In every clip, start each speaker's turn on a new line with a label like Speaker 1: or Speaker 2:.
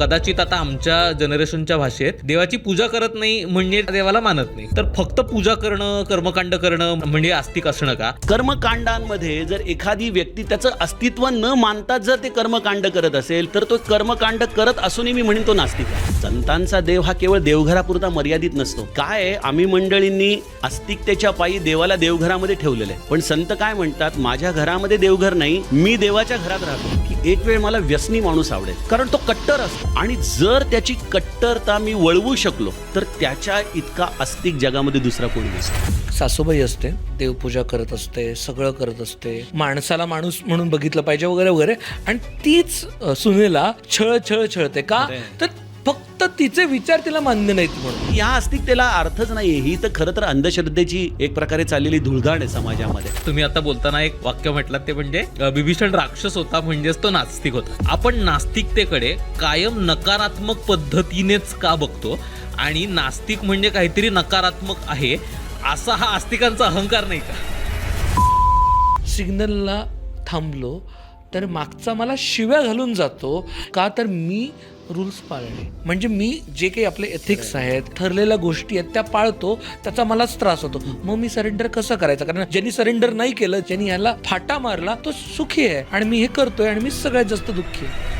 Speaker 1: कदाचित आता आमच्या जनरेशनच्या भाषेत देवाची पूजा करत नाही म्हणजे देवाला मानत नाही. तर फक्त पूजा करणं, कर्मकांड करणं म्हणजे आस्तिक असणं का?
Speaker 2: कर्मकांडांमध्ये जर एखादी व्यक्ती त्याचं अस्तित्व न मानता जर ते कर्मकांड करत असेल तर तो कर्मकांड करत असूनही मी म्हणेन तो नास्तिक आहे. संतांचा देव हा केवळ देवघरापुरता मर्यादित नसतो. काय आहे, आम्ही मंडळींनी आस्तिकतेच्या पायी देवाला देवघरामध्ये ठेवलेलं आहे. पण संत काय म्हणतात, माझ्या घरामध्ये देवघर नाही, मी देवाच्या घरात राहतो. की एक वेळ मला व्यसनी माणूस आवडेल, कारण तो कट्टर असतो आणि जर त्याची कट्टरता मी वळवू शकलो तर त्याच्या इतका आस्तिक जगामध्ये दुसरा कोणी नसतो.
Speaker 3: सासूबाई असते, देवपूजा करत असते, सगळं करत असते, माणसाला माणूस म्हणून बघितलं पाहिजे वगैरे वगैरे, आणि तीच सुनेला छळते का? तर फक्त तिचे विचार तिला मान्य नाहीत म्हणून.
Speaker 2: या आस्तिकतेला अर्थच नाहीये. ही तर खरं तर अंधश्रद्धेची एक प्रकारे चाललेली धुळघाण आहे समाजामध्ये.
Speaker 1: तुम्ही आता बोलताना एक वाक्य म्हटलं ते म्हणजे बिभीषण राक्षस होता म्हणजेच तो नास्तिक होता. आपण नास्तिकतेकडे कायम नकारात्मक पद्धतीनेच का बघतो आणि नास्तिक म्हणजे काहीतरी नकारात्मक आहे असा हा आस्तिकांचा अहंकार नाही का?
Speaker 3: सिग्नलला थांबलो तर मागचा मला शिव्या घालून जातो का? तर मी रूल्स पाळणे, म्हणजे मी जे काही आपले एथिक्स आहेत, ठरलेल्या गोष्टी आहेत त्या पाळतो, त्याचा मलाच त्रास होतो. मग मी सरेंडर कसं करायचं? कारण ज्यांनी सरेंडर नाही केलं, ज्यांनी ह्याला फाटा मारला, तो सुखी आहे आणि मी हे करतोय आणि मी सगळ्यात जास्त दुःखी आहे.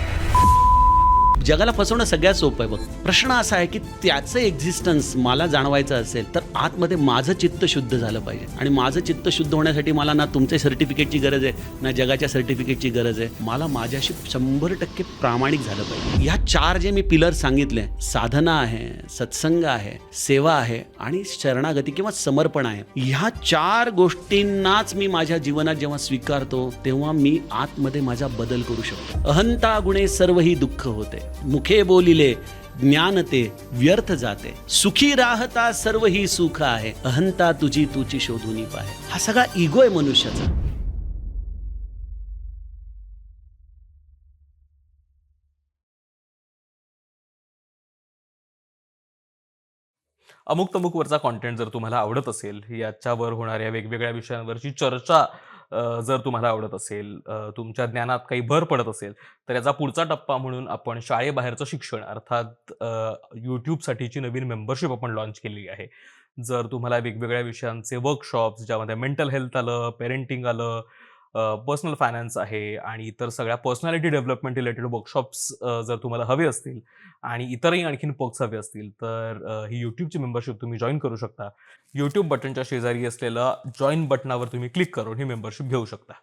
Speaker 2: जगाला फसवणं सगळ्यात सोपं आहे. बघ, प्रश्न असा आहे की त्याचं एक्झिस्टन्स मला जाणवायचं असेल तर आतमध्ये माझं चित्त शुद्ध झालं पाहिजे. आणि माझं चित्त शुद्ध होण्यासाठी मला ना तुमच्या सर्टिफिकेटची गरज आहे, ना जगाच्या सर्टिफिकेटची गरज आहे. मला माझ्याशी 100% प्रामाणिक झालं पाहिजे. ह्या 4 जे मी पिलर सांगितले, साधना आहे, सत्संग आहे, सेवा आहे आणि शरणागती किंवा समर्पण आहे, ह्या 4 गोष्टींनाच मी माझ्या जीवनात जेव्हा स्वीकारतो तेव्हा मी आतमध्ये माझा बदल करू शकतो. अहंता गुणे सर्व ही दुःख होते, मुखे बोलिले ज्ञान ते व्यर्थ जाते, सुखी राहता सर्व ही सुख आहे, अहंता तुझी तुची शोधून पाहे. हा सगळा इगो आहे मनुष्याचा.
Speaker 1: अमुक तमुकवरचा कॉन्टेंट जर तुम्हाला आवडत असेल, याच्यावर होणाऱ्या वेगवेगळ्या विषयांवरची चर्चा जर तुम्हाला आवडत असेल, तुमच्या ज्ञानात काही भर पडत असेल, तर याचा पुढचा टप्पा म्हणून आपण शाळेबाहेरचं शिक्षण अर्थात यूट्यूबसाठीची नवीन मेंबरशिप आपण लॉन्च केली आहे. जर तुम्हाला वेगवेगळ्या विषयांचे वर्कशॉप्स, ज्यामध्ये मेंटल हेल्थ आलं, पेरेंटिंग आलं, पर्सनल फायनान्स आहे आणि इतर सगळ्या पर्सनॅलिटी डेव्हलपमेंट रिलेटेड वर्कशॉप्स जर तुम्हाला हवे असतील आणि इतरही आणखीन पर्क्स हवे असतील तर ही यूट्यूबची मेंबरशिप तुम्ही जॉईन करू शकता. यूट्यूब बटनच्या शेजारी असलेलं जॉईन बटनावर तुम्ही क्लिक करून ही मेंबरशिप घेऊ शकता.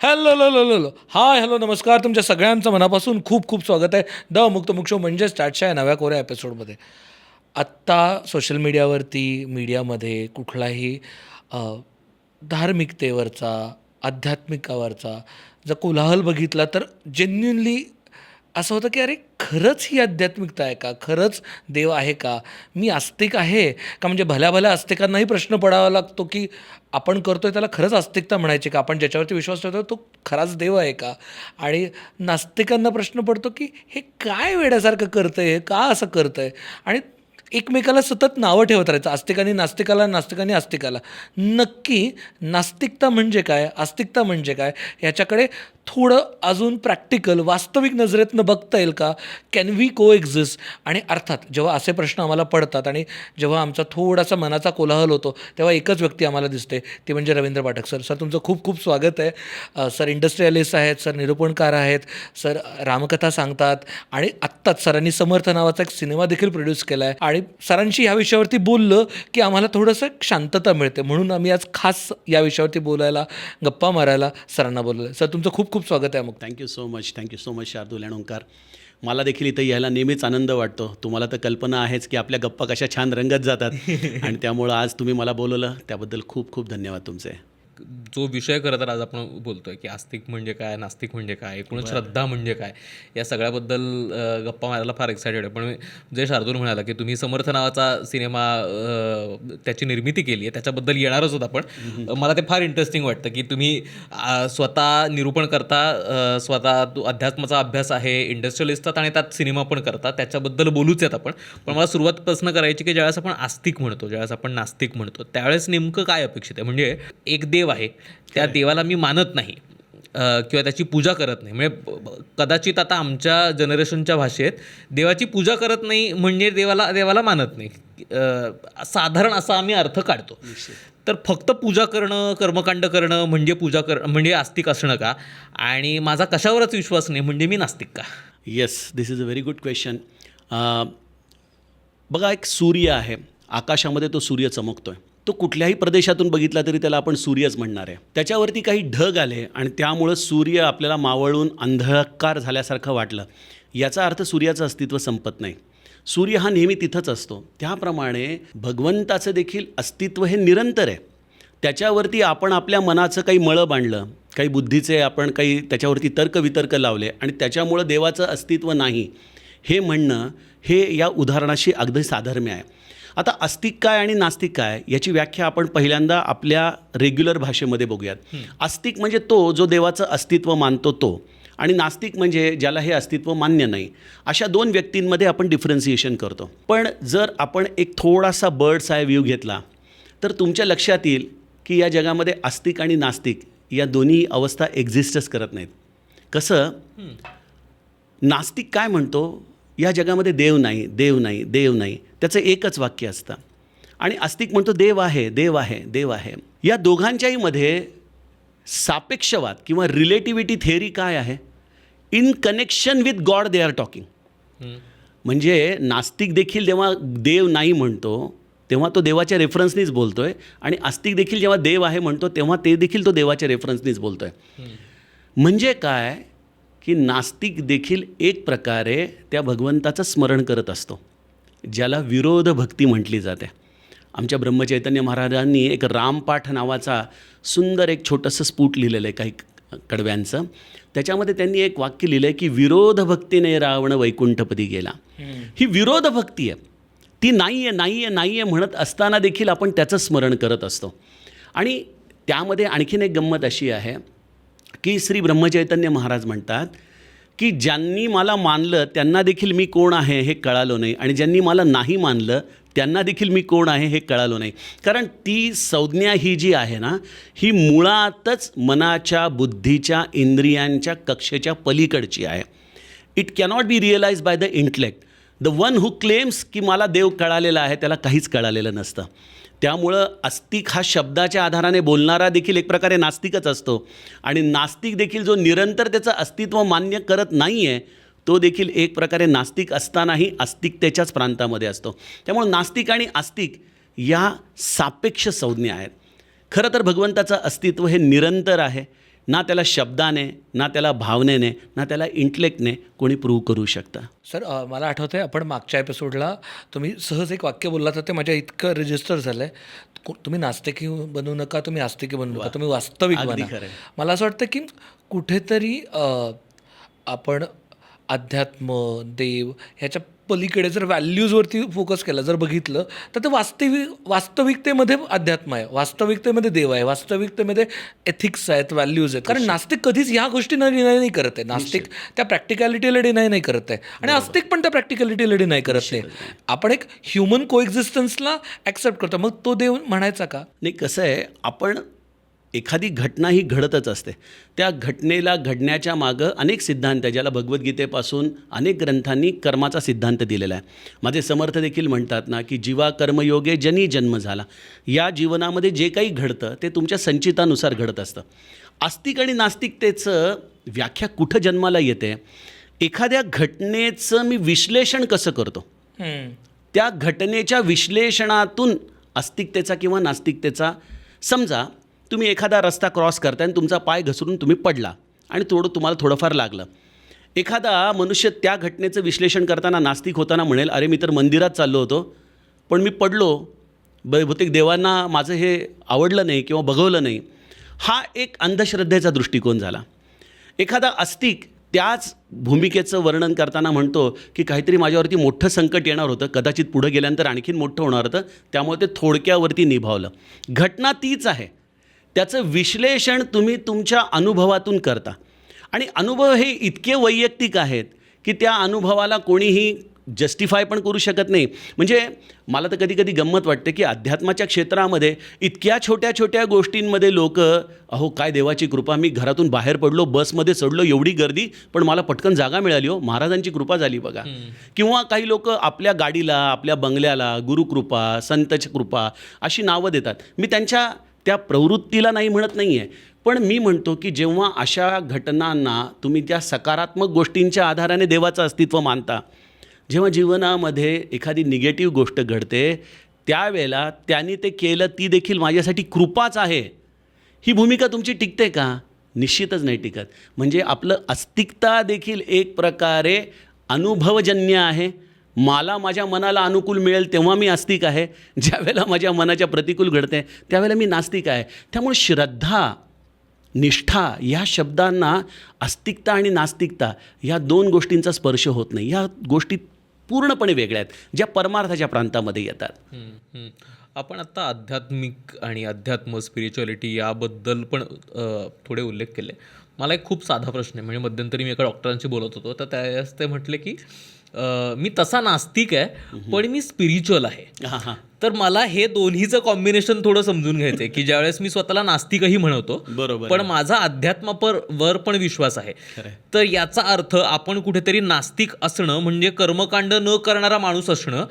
Speaker 3: हॅलो हाय हॅलो नमस्कार, तुमच्या सगळ्यांचं मनापासून खूप खूप स्वागत आहे द मुक्त शो म्हणजे स्टार्टच्या नव्या कोऱ्या एपिसोडमध्ये. आत्ता सोशल मीडियावरती, मीडियामध्ये कुठलाही धार्मिकतेवरचा, आध्यात्मिकावरचा जर कोलाहल बघितला तर जेन्युनली असं होतं की अरे खरंच ही आध्यात्मिकता आहे का? खरंच देव आहे का? मी आस्तिक आहे का? म्हणजे भल्या आस्तिकांनाही प्रश्न पडावा लागतो की आपण करतोय त्याला खरंच आस्तिकता म्हणायची का? आपण ज्याच्यावरती विश्वास ठेवतो तो खराच देव आहे का? आणि नास्तिकांना प्रश्न पडतो की हे काय वेड्यासारखं करतंय, हे का असं करतंय? आणि एकमेकाला सतत नावं ठेवत राहायचं, आस्तिकांनी नास्तिकाला, नास्तिकांनी आस्तिकाला. नक्की नास्तिकता म्हणजे काय, आस्तिकता म्हणजे काय, ह्याच्याकडे थोडं अजून प्रॅक्टिकल वास्तविक नजरेतनं बघता येईल का? कॅन वी को एक्झिस्ट? आणि अर्थात जेव्हा असे प्रश्न आम्हाला पडतात आणि जेव्हा आमचा थोडासा मनाचा कोलाहल होतो तेव्हा एकच व्यक्ती आम्हाला दिसते, ती म्हणजे रवींद्र पाठक सर. सर तुमचं खूप खूप स्वागत आहे. सर इंडस्ट्रियलिस्ट आहेत, सर निरूपणकार आहेत, सर रामकथा सांगतात आणि आत्ताच सरांनी समर्थ नावाचा एक सिनेमा देखील प्रोड्यूस केला आहे. आणि सरांशी ह्या विषयावरती बोललं की आम्हाला थोडंसं शांतता मिळते, म्हणून आम्ही आज खास या विषयावरती बोलायला, गप्पा मारायला सरांना बोललो. सर तुमचं खूप खूप स्वागत आहे. मग
Speaker 2: थँक्यू सो मच शार्दूल आणि ओंकार. मला देखील इथं यायला नेहमीच आनंद वाटतो. तुम्हाला तर कल्पना आहेच की आपल्या गप्पा कशा छान रंगत जातात आणि त्यामुळं आज तुम्ही मला बोलवलं त्याबद्दल खूप खूप धन्यवाद तुमचे.
Speaker 1: जो विषय खरं तर आज आपण बोलतोय की आस्तिक म्हणजे काय, नास्तिक म्हणजे काय, एकूणच श्रद्धा म्हणजे काय, या सगळ्याबद्दल गप्पा मारायला फार एक्सायटेड आहे. पण जे शार्दूल म्हणाला की तुम्ही समर्थ नावाचा सिनेमा त्याची निर्मिती केली आहे, त्याच्याबद्दल येणारच होता. पण मला ते फार इंटरेस्टिंग वाटतं की तुम्ही स्वतः निरूपण करता, स्वतः अध्यात्माचा अभ्यास आहे, इंडस्ट्रियलिस्ट आणि त्यात सिनेमा पण करता, त्याच्याबद्दल बोलूच आहेत आपण. पण मला सुरुवातपासून करायची की ज्यावेळेस आपण आस्तिक म्हणतो, ज्यावेळेस आपण नास्तिक म्हणतो, त्यावेळेस नेमकं काय अपेक्षित आहे? म्हणजे एक देव आहे, त्या देवाला मी मानत नाही, किंवा त्याची पूजा करत नाही. म्हणजे कदाचित आता आमच्या जनरेशनच्या भाषेत देवाची पूजा करत नाही म्हणजे देवाला मानत नाही, साधारण असा आम्ही अर्थ काढतो. तर फक्त पूजा करणं, कर्मकांड करणं म्हणजे म्हणजे आस्तिक असणं का? आणि माझा कशावरच विश्वास नाही म्हणजे मी नास्तिक का?
Speaker 2: Yes, this is a very good question. बघा, एक सूर्य आहे, आकाशामध्ये तो सूर्य चमकतो आहे. तो कुठल्याही प्रदेशातून बघितला तरी त्याला आपण सूर्यच म्हणणार आहे. त्याच्यावरती काही ढग आले आणि त्यामुळं सूर्य आपल्याला मावळून अंधकार झाल्यासारखं वाटलं, याचा अर्थ सूर्याचं अस्तित्व संपत नाही. सूर्य हा नेहमी तिथंच असतो. त्याप्रमाणे भगवंताचं देखील अस्तित्व हे निरंतर आहे. त्याच्यावरती आपण आपल्या मनाचं काही मळं बांधलं, काही बुद्धीचे आपण काही त्याच्यावरती तर्कवितर्क लावले आणि त्याच्यामुळं देवाचं अस्तित्व नाही हे म्हणणं, हे या उदाहरणाशी अगदी साधर्म्य आहे. आता आस्तिक काय आणि नास्तिक काय याची व्याख्या आपण पहिल्यांदा आपल्या रेग्युलर भाषेमध्ये बघूयात. आस्तिक म्हणजे तो जो देवाचं अस्तित्व मानतो तो, आणि नास्तिक म्हणजे ज्याला हे अस्तित्व मान्य नाही. अशा दोन व्यक्तींमध्ये आपण डिफरन्सिएशन करतो. पण जर आपण एक थोडासा बर्ड्स आय व्ह्यू घेतला तर तुमच्या लक्षात येईल की या जगामध्ये आस्तिक आणि नास्तिक या दोन्ही अवस्था एक्झिस्टच करत नाहीत. कसं? नास्तिक काय म्हणतो? या जगामध्ये देव नाही, देव नाही, देव नाही, त्याचं एकच वाक्य असतं. आणि आस्तिक म्हणतो देव आहे, देव आहे, देव आहे. या दोघांच्याही मध्ये सापेक्षवाद किंवा रिलेटिव्हिटी थेअरी काय आहे? In connection with God they are talking. म्हणजे नास्तिक देखील जेव्हा देव नाही म्हणतो तेव्हा तो देवाच्या रेफरन्सनीच बोलतो आहे, आणि आस्तिक देखील जेव्हा देव आहे म्हणतो तेव्हा ते देखील तो देवाच्या रेफरन्सनीच बोलतो आहे. म्हणजे काय की नास्तिक देखील एक प्रकारे त्या भगवंताचं स्मरण करत असतो, ज्याला विरोध भक्ती म्हटली जाते. आमच्या ब्रह्मचैतन्य महाराजांनी एक रामपाठ नावाचा सुंदर एक छोटंसं स्फुट लिहिलेलं आहे काही कडव्यांचं. त्याच्यामध्ये त्यांनी एक वाक्य लिहिलं आहे की विरोध भक्तीने रावण वैकुंठपदी गेला. ही विरोध भक्ती आहे, ती नाही आहे, नाही आहे, नाही आहे म्हणत असताना देखील आपण त्याचं स्मरण करत असतो. आणि त्यामध्ये आणखीन एक गंमत अशी आहे की श्री ब्रह्मचैतन्य महाराज म्हणतात की ज्यांनी मला मानलं त्यांना देखील मी कोण आहे हे कळालो नाही, आणि ज्यांनी मला नाही मानलं त्यांना देखील मी कोण आहे हे कळालो नाही. कारण ती संज्ञा ही जी आहे ना, ही मुळातच मनाच्या, बुद्धीच्या, इंद्रियांच्या कक्षेच्या पलीकडची आहे. It cannot be realize by the intellect. The one who claims की मला देव कळालेला आहे त्याला काहीच कळालेलं नसतं. त्यामुळं आस्तिक हा शब्दाच्या आधाराने बोलणारा देखील एक प्रकारे नास्तिकच असतो, आणि नास्तिक देखील जो निरंतर त्याचं अस्तित्व मान्य करत नाही आहे तो देखील एक प्रकारे नास्तिक असतानाही आस्तिकतेच्याच प्रांतामध्ये असतो. त्यामुळे नास्तिक आणि आस्तिक या सापेक्ष संज्ञा आहेत. खरं तर भगवंताचं अस्तित्व हे निरंतर आहे. ना त्याला शब्दाने, ना त्याला भावनेने, ना त्याला इंटलेक्टने कोणी प्रूव्ह करू शकतं.
Speaker 3: सर, मला आठवतं आहे आपण मागच्या एपिसोडला तुम्ही सहज एक वाक्य बोलला तर ते माझ्या इतकं रजिस्टर झालं आहे, तुम्ही नास्तिकी बनू नका, तुम्ही आस्तिकी बनू नका, तुम्ही वास्तविक
Speaker 2: अगदी
Speaker 3: बना.
Speaker 2: खरं आहे.
Speaker 3: मला असं वाटतं की कुठेतरी आपण अध्यात्म, देव ह्याच्या पलीकडे जर व्हॅल्यूजवरती फोकस केला, जर बघितलं तर ते वास्तविकतेमध्ये अध्यात्म आहे, वास्तविकतेमध्ये देव आहे, वास्तविकतेमध्ये एथिक्स आहेत, व्हॅल्यूज आहेत. कारण नास्तिक कधीच ह्या गोष्टींना डिनाय नाही करत आहे. नास्तिक त्या प्रॅक्टिकॅलिटीला डिनाय नाही करत आहे, आणि आस्तिक पण त्या प्रॅक्टिकॅलिटीला डिनाय करत नाही. आपण एक ह्युमन कोएक्झिस्टन्सला ॲक्सेप्ट करतो. मग तो देव म्हणायचा का?
Speaker 2: नाही, कसं आहे, आपण एखादी घटना ही घडतच असते. त्या घटनेला घडण्याच्या मागं अनेक सिद्धांत आहे, ज्याला भगवद्गीतेपासून अनेक ग्रंथांनी कर्माचा सिद्धांत दिलेला आहे. माझे समर्थ देखील म्हणतात ना की जीवा कर्मयोगे जनी जन्म झाला. या जीवनामध्ये जे काही घडतं ते तुमच्या संचितानुसार घडत असतं. आस्तिक आणि नास्तिकतेचं व्याख्या कुठं जन्माला येते? एखाद्या घटनेचं मी विश्लेषण कसं करतो, त्या घटनेच्या विश्लेषणातून आस्तिकतेचा किंवा नास्तिकतेचा. समजा तुम्ही एखादा रस्ता क्रॉस करताय आणि तुमचा पाय घसरून तुम्ही पडला आणि तुम्हाला थोडंफार लागलं. एखादा मनुष्य त्या घटनेचं विश्लेषण करताना नास्तिक होताना म्हणेल, अरे मी तर मंदिरात चाललो होतो पण मी पडलो, बहुतेक देवांना माझं हे आवडलं नाही किंवा बघवलं नाही. हा एक अंधश्रद्धेचा दृष्टिकोन झाला. एखादा आस्तिक त्याच भूमिकेचं वर्णन करताना म्हणतो की काहीतरी माझ्यावरती मोठं संकट येणार होतं, कदाचित पुढं गेल्यानंतर आणखीन मोठं होणार होतं, त्यामुळे ते थोडक्यावरती निभावलं. घटना तीच आहे, त्याचं विश्लेषण तुम्ही तुमच्या अनुभवातून करता. आणि अनुभव हे इतके वैयक्तिक आहेत की त्या अनुभवाला कोणीही जस्टिफाय पण करू शकत नाही. म्हणजे मला तर कधी कधी गंमत वाटते की अध्यात्माच्या क्षेत्रामध्ये इतक्या छोट्या छोट्या गोष्टींमध्ये लोक, अहो काय देवाची कृपा, मी घरातून बाहेर पडलो, बसमध्ये चढलो, एवढी गर्दी, पण मला पटकन जागा मिळाली, हो महाराजांची कृपा झाली बघा. किंवा काही लोक आपल्या गाडीला, आपल्या बंगल्याला गुरुकृपा, संतची कृपा अशी नावं देतात. मी त्यांच्या त्या प्रवृत्तीला नाही म्हणत नाही आहे, पण मी म्हणतो की जेव्हा अशा घटनांना तुम्ही त्या सकारात्मक गोष्टींच्या आधाराने देवाचं अस्तित्व मानता, जेव्हा जीवनामध्ये एखादी निगेटिव्ह गोष्ट घडते त्यावेळेला त्यांनी ते केलं ती देखील माझ्यासाठी कृपाच आहे, ही भूमिका तुमची टिकते का? निश्चितच नाही टिकत. म्हणजे आपलं अस्तिकता देखील एक प्रकारे अनुभवजन्य आहे. मला माझ्या मनाला अनुकूल मिळेल तेव्हा मी आस्तिक आहे, ज्यावेळेला माझ्या मनाच्या प्रतिकूल घडते त्यावेळेला मी नास्तिक आहे. त्यामुळे श्रद्धा, निष्ठा या शब्दांना आस्तिकता आणि नास्तिकता या दोन गोष्टींचा स्पर्श होत नाही. या गोष्टी पूर्णपणे वेगळ्या आहेत, ज्या परमार्थाच्या प्रांतामध्ये येतात.
Speaker 1: आपण आता आध्यात्मिक आणि अध्यात्म, स्पिरिच्युअलिटी याबद्दल पण थोडे उल्लेख केले. मला एक खूप साधा प्रश्न आहे. म्हणजे मध्यंतरी मी एका डॉक्टरांशी बोलत होतो, तर त्यावेळेस ते म्हटले की मी तसा नास्तिक आहे पण मी स्पिरिच्युअल आहे. तर मला हे दोन्हीचं कॉम्बिनेशन थोडं समजून घ्यायचं आहे की ज्यावेळेस मी स्वतःला नास्तिकही म्हणवतो,
Speaker 2: बरोबर,
Speaker 1: पण माझा अध्यात्मावर पण विश्वास आहे. तर याचा अर्थ आपण कुठेतरी नास्तिक असणं म्हणजे कर्मकांड न करणारा माणूस असणं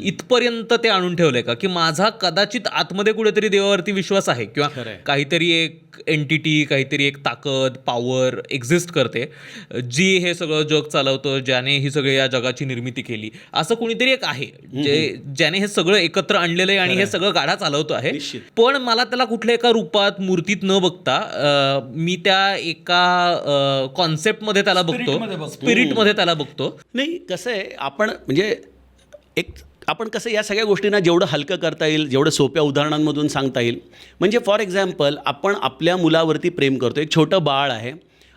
Speaker 1: इथपर्यंत ते आणून ठेवलंय का? की माझा कदाचित आतमध्ये कुठेतरी देवावरती विश्वास आहे किंवा काहीतरी एक एंटिटी, काहीतरी एक ताकद, पॉवर एक्झिस्ट करते जी हे सगळं जग चालवतं, ज्याने ही सगळी या जगाची निर्मिती केली, असं कुणीतरी एक आहे ज्याने हे सगळं एकत्र आणलेलं आहे आणि हे सगळं गाडा चालवतो आहे. पण मला त्याला कुठल्या एका रूपात, मूर्तीत न बघता मी त्या एका कॉन्सेप्टमध्ये त्याला बघतो, स्पिरिटमध्ये त्याला बघतो.
Speaker 2: नाही, कसं आहे, आपण कसं या सगळ्या गोष्टींना जेवढं हलकं करता येईल, जेवढं सोप्या उदाहरणांमधून सांगता येईल. म्हणजे फॉर एक्झाम्पल, आपण आपल्या मुलावरती प्रेम करतो. एक छोटं बाळ आहे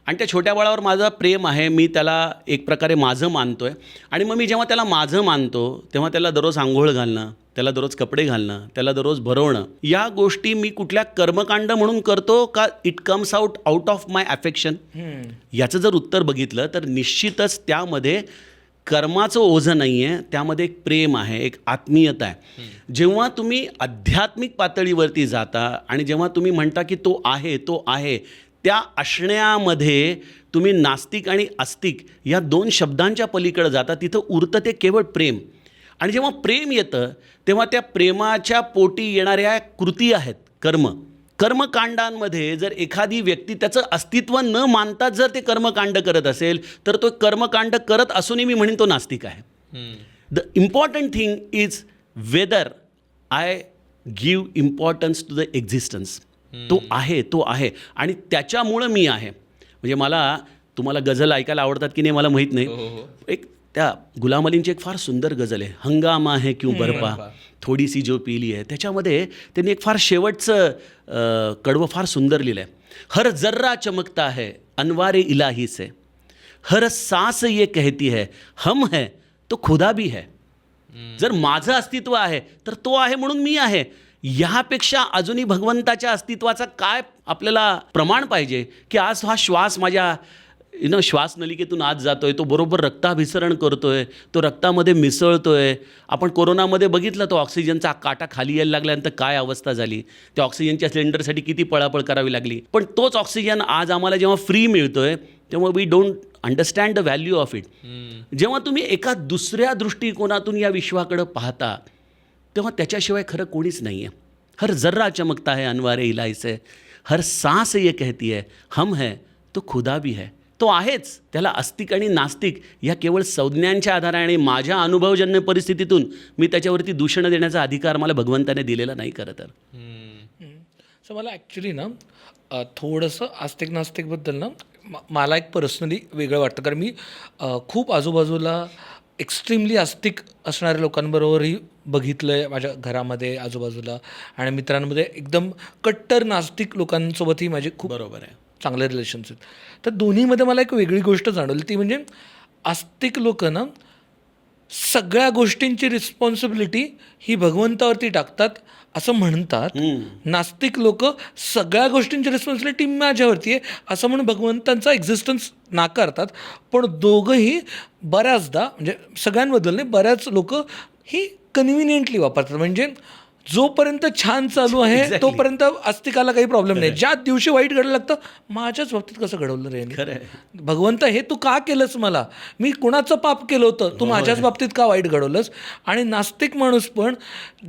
Speaker 2: आणि त्या छोट्या बाळावर माझं प्रेम आहे, मी त्याला एक प्रकारे माझं मानतो आहे. आणि मग मी जेव्हा त्याला माझं मानतो तेव्हा त्याला दररोज आंघोळ घालणं, त्याला दररोज कपडे घालणं, त्याला दररोज भरवणं, या गोष्टी मी कुठल्या कर्मकांड म्हणून करतो का it comes out of my affection? याचं जर उत्तर बघितलं तर निश्चितच त्यामध्ये कर्माचं ओझं नाही आहे, त्यामध्ये एक प्रेम आहे, एक आत्मीयता आहे. जेव्हा तुम्ही आध्यात्मिक पातळीवरती जाता आणि जेव्हा तुम्ही म्हणता की तो आहे, त्या असण्यामध्ये तुम्ही नास्तिक आणि आस्तिक या दोन शब्दांच्या पलीकडे जाता, तिथं उरतं ते केवळ प्रेम. आणि जेव्हा प्रेम येतं तेव्हा त्या प्रेमाच्या पोटी येणाऱ्या कृती आहेत, कर्मकांडांमध्ये जर एखादी व्यक्ती त्याचं अस्तित्व न मानता जर ते कर्मकांड करत असेल तर तो कर्मकांड करत असूनही मी म्हणेन तो नास्तिक आहे. The important thing is whether I give importance to the existence. तो आहे आणि त्याच्यामुळं मी आहे. म्हणजे मला, तुम्हाला गझल ऐकायला आवडतात की नाही मला माहीत नाही, एक त्या गुलाम अलींची एक फार सुंदर गझल आहे, हंगामा है क्यों बरपा थोडी सी जो पीली आहे. त्याच्यामध्ये त्यांनी एक फार शेवटचं कडवं फार सुंदर लिहिलं आहे. हर जर्रा चमकता है अनवारे इलाही से, हर सांस ये कहती है हम है तो खुदा भी है. जर माझं अस्तित्व आहे तर तो आहे म्हणून मी आहे. ह्यापेक्षा अजूनही भगवंताच्या अस्तित्वाचा काय आपल्याला प्रमाण पाहिजे की आज हा श्वास माझ्या श्वास नलिकेतून आत जातोय, तो बरोबर रक्ताभिसरण करतोय, तो रक्तामध्ये मिसळतोय. आपण कोरोनामध्ये बघितलं, तो ऑक्सिजनचा काटा खाली यायला लागल्यानंतर काय अवस्था झाली, त्या ऑक्सिजनच्या सिलेंडरसाठी किती पळापळ करावी लागली. पण तोच ऑक्सिजन आज आम्हाला जेव्हा फ्री मिळतोय तेव्हा we don't understand the value of it. जेव्हा तुम्ही एका दुसऱ्या दृष्टिकोनातून या विश्वाकडं पाहता तेव्हा त्याच्याशिवाय खरं कोणीच नाही आहे. हर जर्रा चमकता है अनवारे इलाही से, हर सांस ये कहती है हम है तो खुदा भी है. तो आहेच. त्याला आस्तिक आणि नास्तिक या केवळ संज्ञांच्या आधाराने माझ्या अनुभवजन्य परिस्थितीतून मी त्याच्यावरती दूषण देण्याचा अधिकार मला भगवंताने दिलेला नाही. खरं तर
Speaker 3: सो मला ॲक्च्युली ना थोडंसं आस्तिक नास्तिकबद्दल ना मला एक पर्सनली वेगळं वाटतं. कारण मी खूप आजूबाजूला एक्स्ट्रीमली आस्तिक असणाऱ्या लोकांबरोबरही बघितलं आहे, माझ्या घरामध्ये आजूबाजूला आणि मित्रांमध्ये एकदम कट्टर नास्तिक लोकांसोबतही माझे खूप
Speaker 2: बरोबर आहे
Speaker 3: चांगले रिलेशन्स आहेत. तर दोन्हीमध्ये मला एक वेगळी गोष्ट जाणवली, ती म्हणजे आस्तिक लोक ना सगळ्या गोष्टींची रिस्पॉन्सिबिलिटी ही भगवंतावरती टाकतात असं म्हणतात. नास्तिक लोक सगळ्या गोष्टींची रिस्पॉन्सिबिलिटी माझ्यावरती आहे असं म्हणून भगवंतांचा एक्झिस्टन्स नाकारतात. पण दोघंही बऱ्याचदा, म्हणजे सगळ्यांबद्दल नाही, बऱ्याच लोक ही कन्व्हिनियंटली वापरतात. म्हणजे जोपर्यंत छान चालू आहे
Speaker 2: Exactly.
Speaker 3: तोपर्यंत आस्तिकाला काही प्रॉब्लेम नाही. ज्या दिवशी वाईट घडायला लागतं, माझ्याच बाबतीत कसं घडवलं रे यांनी?
Speaker 2: खरं आहे.
Speaker 3: भगवंत हे तू का केलंस? मला मी कुणाचं पाप केलं होतं, तू माझ्याच बाबतीत का वाईट घडवलंस? आणि नास्तिक माणूस पण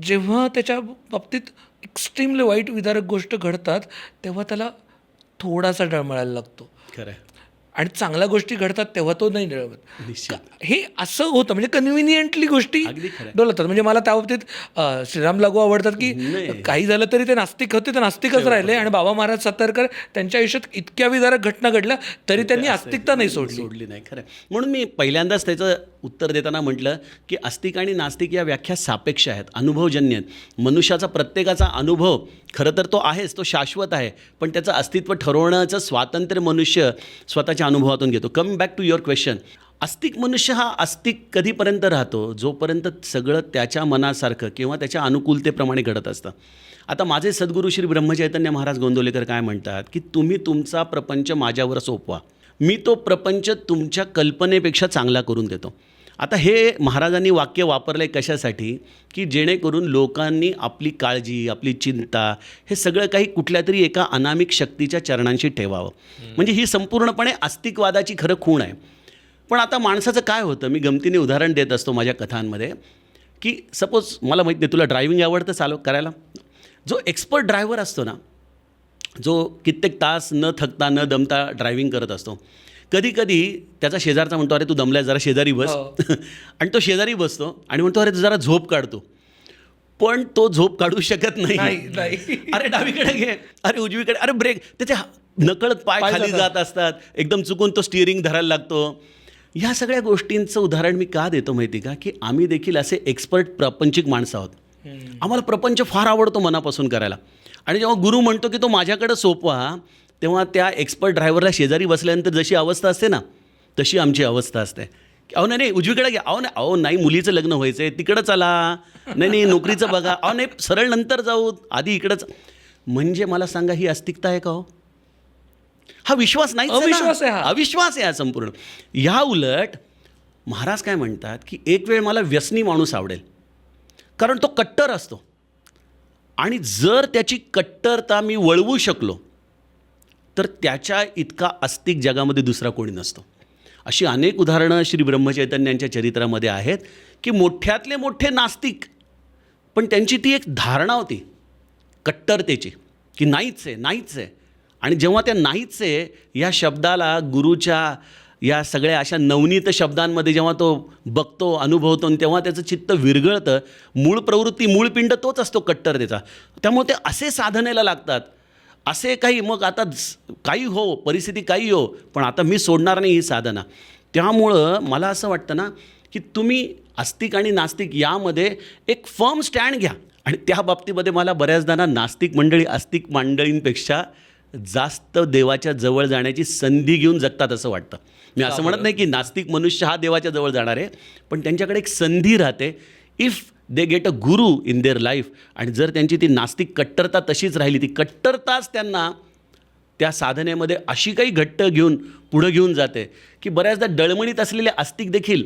Speaker 3: जेव्हा त्याच्या बाबतीत एक्स्ट्रीमली वाईट विदारक गोष्ट घडतात तेव्हा त्याला थोडासा डळमळायला लागतो.
Speaker 2: खरं आहे.
Speaker 3: आणि चांगल्या गोष्टी घडतात तेव्हा तो नाही डळमळत.
Speaker 2: निश्चित.
Speaker 3: हे असं होतं, म्हणजे कन्व्हिनियंटली गोष्टी
Speaker 2: अगदी खरं आहे.
Speaker 3: डोलतात. म्हणजे मला त्या बाबतीत श्रीराम लागू आवडतात की
Speaker 2: नाही.
Speaker 3: काही झालं तरी ते नास्तिक होते, ते नास्तिकच राहिले. आणि बाबा महाराज सातारकर त्यांच्या आयुष्यात इतक्या विदारक घटना घडल्या तरी त्यांनी आस्तिकता नाही सोडली.
Speaker 2: नाही. खरं आहे. म्हणून मी पहिल्यांदाच त्याचं उत्तर देताना म्हटलं की आस्तिक आणि नास्तिक या व्याख्या सापेक्ष आहेत, अनुभवजन्य आहेत. मनुष्याचा प्रत्येकाचा अनुभव खरं तर तो आहेच, तो शाश्वत आहे, पण त्याचं अस्तित्व ठरवण्याचं स्वातंत्र्य मनुष्य स्वतःच्या अनुभवातून घेतो. Coming back to your question, आस्तिक मनुष्य हा आस्तिक कधीपर्यंत राहतो? जोपर्यंत सगळं त्याच्या मनासारखं किंवा त्याच्या अनुकूलतेप्रमाणे घडत असतं. आता माझे सद्गुरू श्री ब्रह्मचैतन्य महाराज गोंदवलेकर काय म्हणतात की तुम्ही तुमचा प्रपंच माझ्यावर सोपवा, मी तो प्रपंच तुमच्या कल्पनेपेक्षा चांगला करून देतो. आता हे महाराजांनी वाक्य वापरलं आहे कशासाठी? की जेणेकरून लोकांनी आपली काळजी, आपली चिंता, हे सगळं काही कुठल्या तरी एका अनामिक शक्तीच्या चरणांशी ठेवावं. म्हणजे ही संपूर्णपणे आस्तिकवादाची खरं खूण आहे. पण आता माणसाचं काय होतं, मी गमतीने उदाहरण देत असतो माझ्या कथांमध्ये, की सपोज मला माहीत नाही तुला ड्रायव्हिंग आवडतं चालू करायला, जो एक्सपर्ट ड्रायव्हर असतो ना, जो कित्येक तास न थकता न दमता ड्रायव्हिंग करत असतो, कधी कधी त्याचा शेजारचा म्हणतो अरे तू दमलाय जरा शेजारी बस, आणि तो शेजारी बसतो आणि म्हणतो अरे तू जरा झोप काढतो, पण तो झोप काढू शकत नाही. अरे डावीकडे घे, अरे उजवीकडे, अरे ब्रेक, त्याचे नकळत पाय खाली जात असतात, एकदम चुकून तो स्टिअरिंग धरायला लागतो. ह्या सगळ्या गोष्टींचं उदाहरण मी का देतो माहिती का? की आम्ही देखील असे एक्सपर्ट प्रापंचिक माणसं आहोत. आम्हाला प्रपंच फार आवडतो मनापासून करायला, आणि जेव्हा गुरु म्हणतो की तो माझ्याकडे सोपवा, तेव्हा त्या एक्सपर्ट ड्रायव्हरला शेजारी बसल्यानंतर जशी अवस्था असते ना, तशी आमची अवस्था असते. अहो नाही उजवीकडे घ्या, अहो नाही मुलीचं लग्न व्हायचं आहे तिकडं चला, नाही नोकरीचं बघा, अहो नाही सरळ नंतर जाऊ, आधी इकडंच. म्हणजे मला सांगा ही आस्तिकता आहे का हो? हा विश्वास नाही,
Speaker 3: अविश्वास आहे हा.
Speaker 2: अविश्वास आहे हा संपूर्ण. ह्या उलट महाराज काय म्हणतात की एक वेळ मला व्यसनी माणूस आवडेल, कारण तो कट्टर असतो, आणि जर त्याची कट्टरता मी वळवू शकलो तर त्याच्या इतका आस्तिक जगामध्ये दुसरा कोणी नसतो. अशी अनेक उदाहरणं श्री ब्रह्मचैतन्यांच्या चरित्रामध्ये आहेत की मोठ्यातले मोठे नास्तिक, पण त्यांची ती एक धारणा होती कट्टरतेची की नाहीच आहे. आणि जेव्हा त्या नाहीच आहे या शब्दाला गुरुच्या या सगळ्या अशा नवनीत शब्दांमध्ये जेव्हा तो बघतो, अनुभवतो, तेव्हा त्याचं चित्त विरघळतं. मूळ प्रवृत्ती, मूळ पिंड तोच असतो कट्टरतेचा. त्यामुळे ते असे साधनेला लागतात, असे काही, मग आता काही हो, परिस्थिती काही हो, पण आता मी सोडणार नाही ही साधना. त्यामुळं मला असं वाटतं ना की तुम्ही आस्तिक आणि नास्तिक यामध्ये एक फर्म स्टँड घ्या. आणि त्या बाबतीमध्ये मला बऱ्याचदा ना नास्तिक मंडळी आस्तिक मंडळींपेक्षा जास्त देवाच्या जवळ जाण्याची संधी घेऊन जगतात असं वाटतं. मी असं म्हणत नाही की नास्तिक मनुष्य हा देवाच्या जवळ जाणार आहे, पण त्यांच्याकडे एक संधी राहते if they get a Guru in their life. आणि जर त्यांची ती नास्तिक कट्टरता तशीच राहिली, ती कट्टरताच त्यांना त्या साधनेमध्ये अशी काही घट्ट घेऊन पुढं घेऊन जाते की बऱ्याचदा डळमळीत असलेले आस्तिक देखील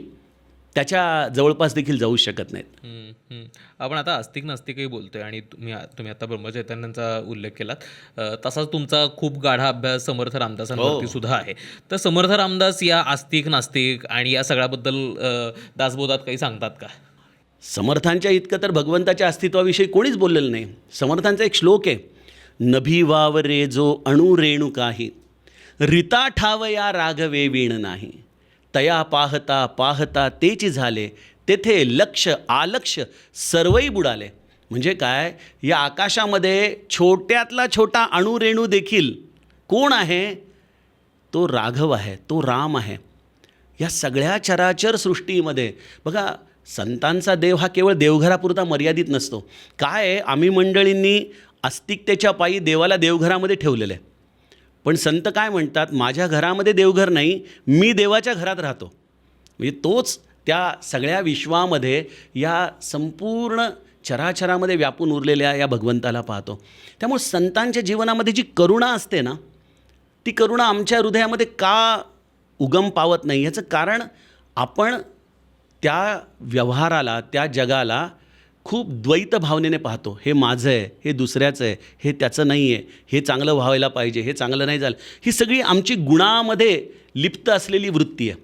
Speaker 2: त्याच्या जवळपास देखील जाऊ शकत नाहीत.
Speaker 1: आपण आता आस्तिक नास्तिकही बोलतोय, आणि तुम्ही आता ब्रह्मचैतन्यांचा उल्लेख केलात, तसाच तुमचा खूप गाढा अभ्यास समर्थ रामदासांवरती सुद्धा आहे. तर समर्थ रामदास या आस्तिक नास्तिक आणि या सगळ्याबद्दल दासबोधात काही सांगतात का?
Speaker 2: समर्थांच्या इतकं तर भगवंताच्या अस्तित्वाविषयी कोणीच बोललेलं नाही. समर्थांचा एक श्लोक आहे, नभी वावरे जो अणु रेणू काही, रिता ठावया राघवे वीण नाही, तया पाहता पाहता तेची झाले, तेथे लक्ष आलक्ष सर्वही बुडाले. म्हणजे काय, या आकाशामध्ये छोट्यातला छोटा अणुरेणू देखील कोण आहे? तो राघव आहे, तो राम आहे. या सगळ्या चराचर सृष्टीमध्ये बघा, संतांचा देव हा केवळ देवघरापुरता मर्यादित नसतो. काय आहे, आम्ही मंडळींनी आस्तिकतेच्या पायी देवाला देवघरामध्ये ठेवलेलं आहे. पण संत काय म्हणतात, माझ्या घरामध्ये देवघर नाही, मी देवाच्या घरात राहतो. म्हणजे तोच त्या सगळ्या विश्वामध्ये या संपूर्ण चराचरामध्ये व्यापून उरलेल्या या भगवंताला पाहतो. त्यामुळे संतांच्या जीवनामध्ये जी करुणा असते ना, ती करुणा आमच्या हृदयामध्ये का उगम पावत नाही याचं कारण आपण त्या व्यवहाराला, त्या जगाला खूप द्वैत भावनेने पाहतो. हे माझं आहे, हे दुसऱ्याचं आहे, हे त्याचं नाही आहे, हे चांगलं व्हायला पाहिजे, हे चांगलं नाही झालं. ही सगळी आमची गुणामध्ये लिप्त असलेली वृत्ती आहे.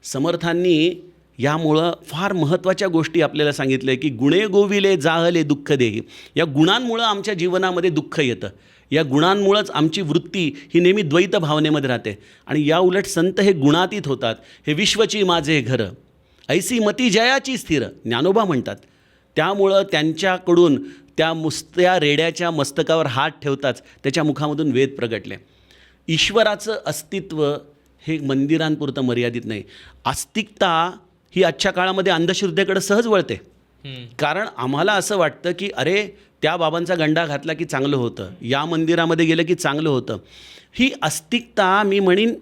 Speaker 2: समर्थांनी यामुळं फार महत्त्वाच्या गोष्टी आपल्याला सांगितल्या की गुणे गोविले जाहले दुःख देही. या गुणांमुळं आमच्या जीवनामध्ये दुःख येतं. या गुणांमुळंच आमची वृत्ती ही नेहमी द्वैत भावनेमध्ये राहते. आणि या उलट संत हे गुणातीत होतात. हे विश्वची माझे घर ऐसी मती जयाची स्थिर, ज्ञानोबा म्हणतात. त्यामुळं त्यांच्याकडून त्या नुसत्या रेड्याच्या मस्तकावर हात ठेवताच त्याच्या मुखामधून वेद प्रगटले. ईश्वराचं अस्तित्व हे मंदिरांपुरतं मर्यादित नाही. आस्तिकता ही आजच्या काळामध्ये अंधश्रद्धेकडे सहज वळते. कारण आम्हाला असं वाटतं की अरे त्या बाबांचा गंडा घातला की चांगलं होतं, या मंदिरामध्ये गेलं की चांगलं होतं. ही आस्तिकता मी म्हणीन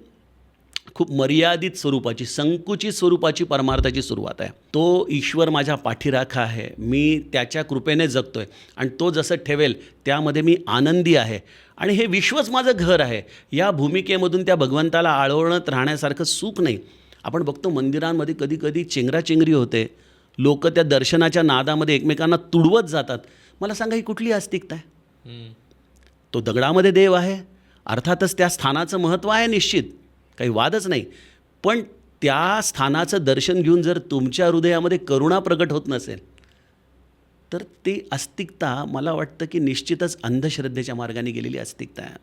Speaker 2: खूप मर्यादित स्वरूपाची, संकुचित स्वरूपाची परमार्थाची सुरुवात आहे. तो ईश्वर माझ्या पाठीराखा आहे, मी त्याच्या कृपेने जगतो आहे आणि तो जसं ठेवेल त्यामध्ये मी आनंदी आहे आणि हे विश्वच माझं घर आहे. या भूमिकेमधून त्या भगवंताला आळवणत राहण्यासारखं सुख नाही. आपण बघतो मंदिरांमध्ये कधी कधी चेंगराचेंगरी होते, लोक त्या दर्शनाच्या नादामध्ये एकमेकांना तुडवत जातात. मला सांगा ही कुठली आस्तिकता आहे? तो दगडामध्ये देव आहे, अर्थातच त्या स्थानाचं महत्त्व आहे निश्चित, काही वादच नाही. पण त्या स्थानाचं दर्शन घेऊन जर तुमच्या हृदयामध्ये करुणा प्रगट होत नसेल तर ती आस्तिकता मला वाटतं की निश्चितच अंधश्रद्धेच्या मार्गाने गेलेली आस्तिकता आहे.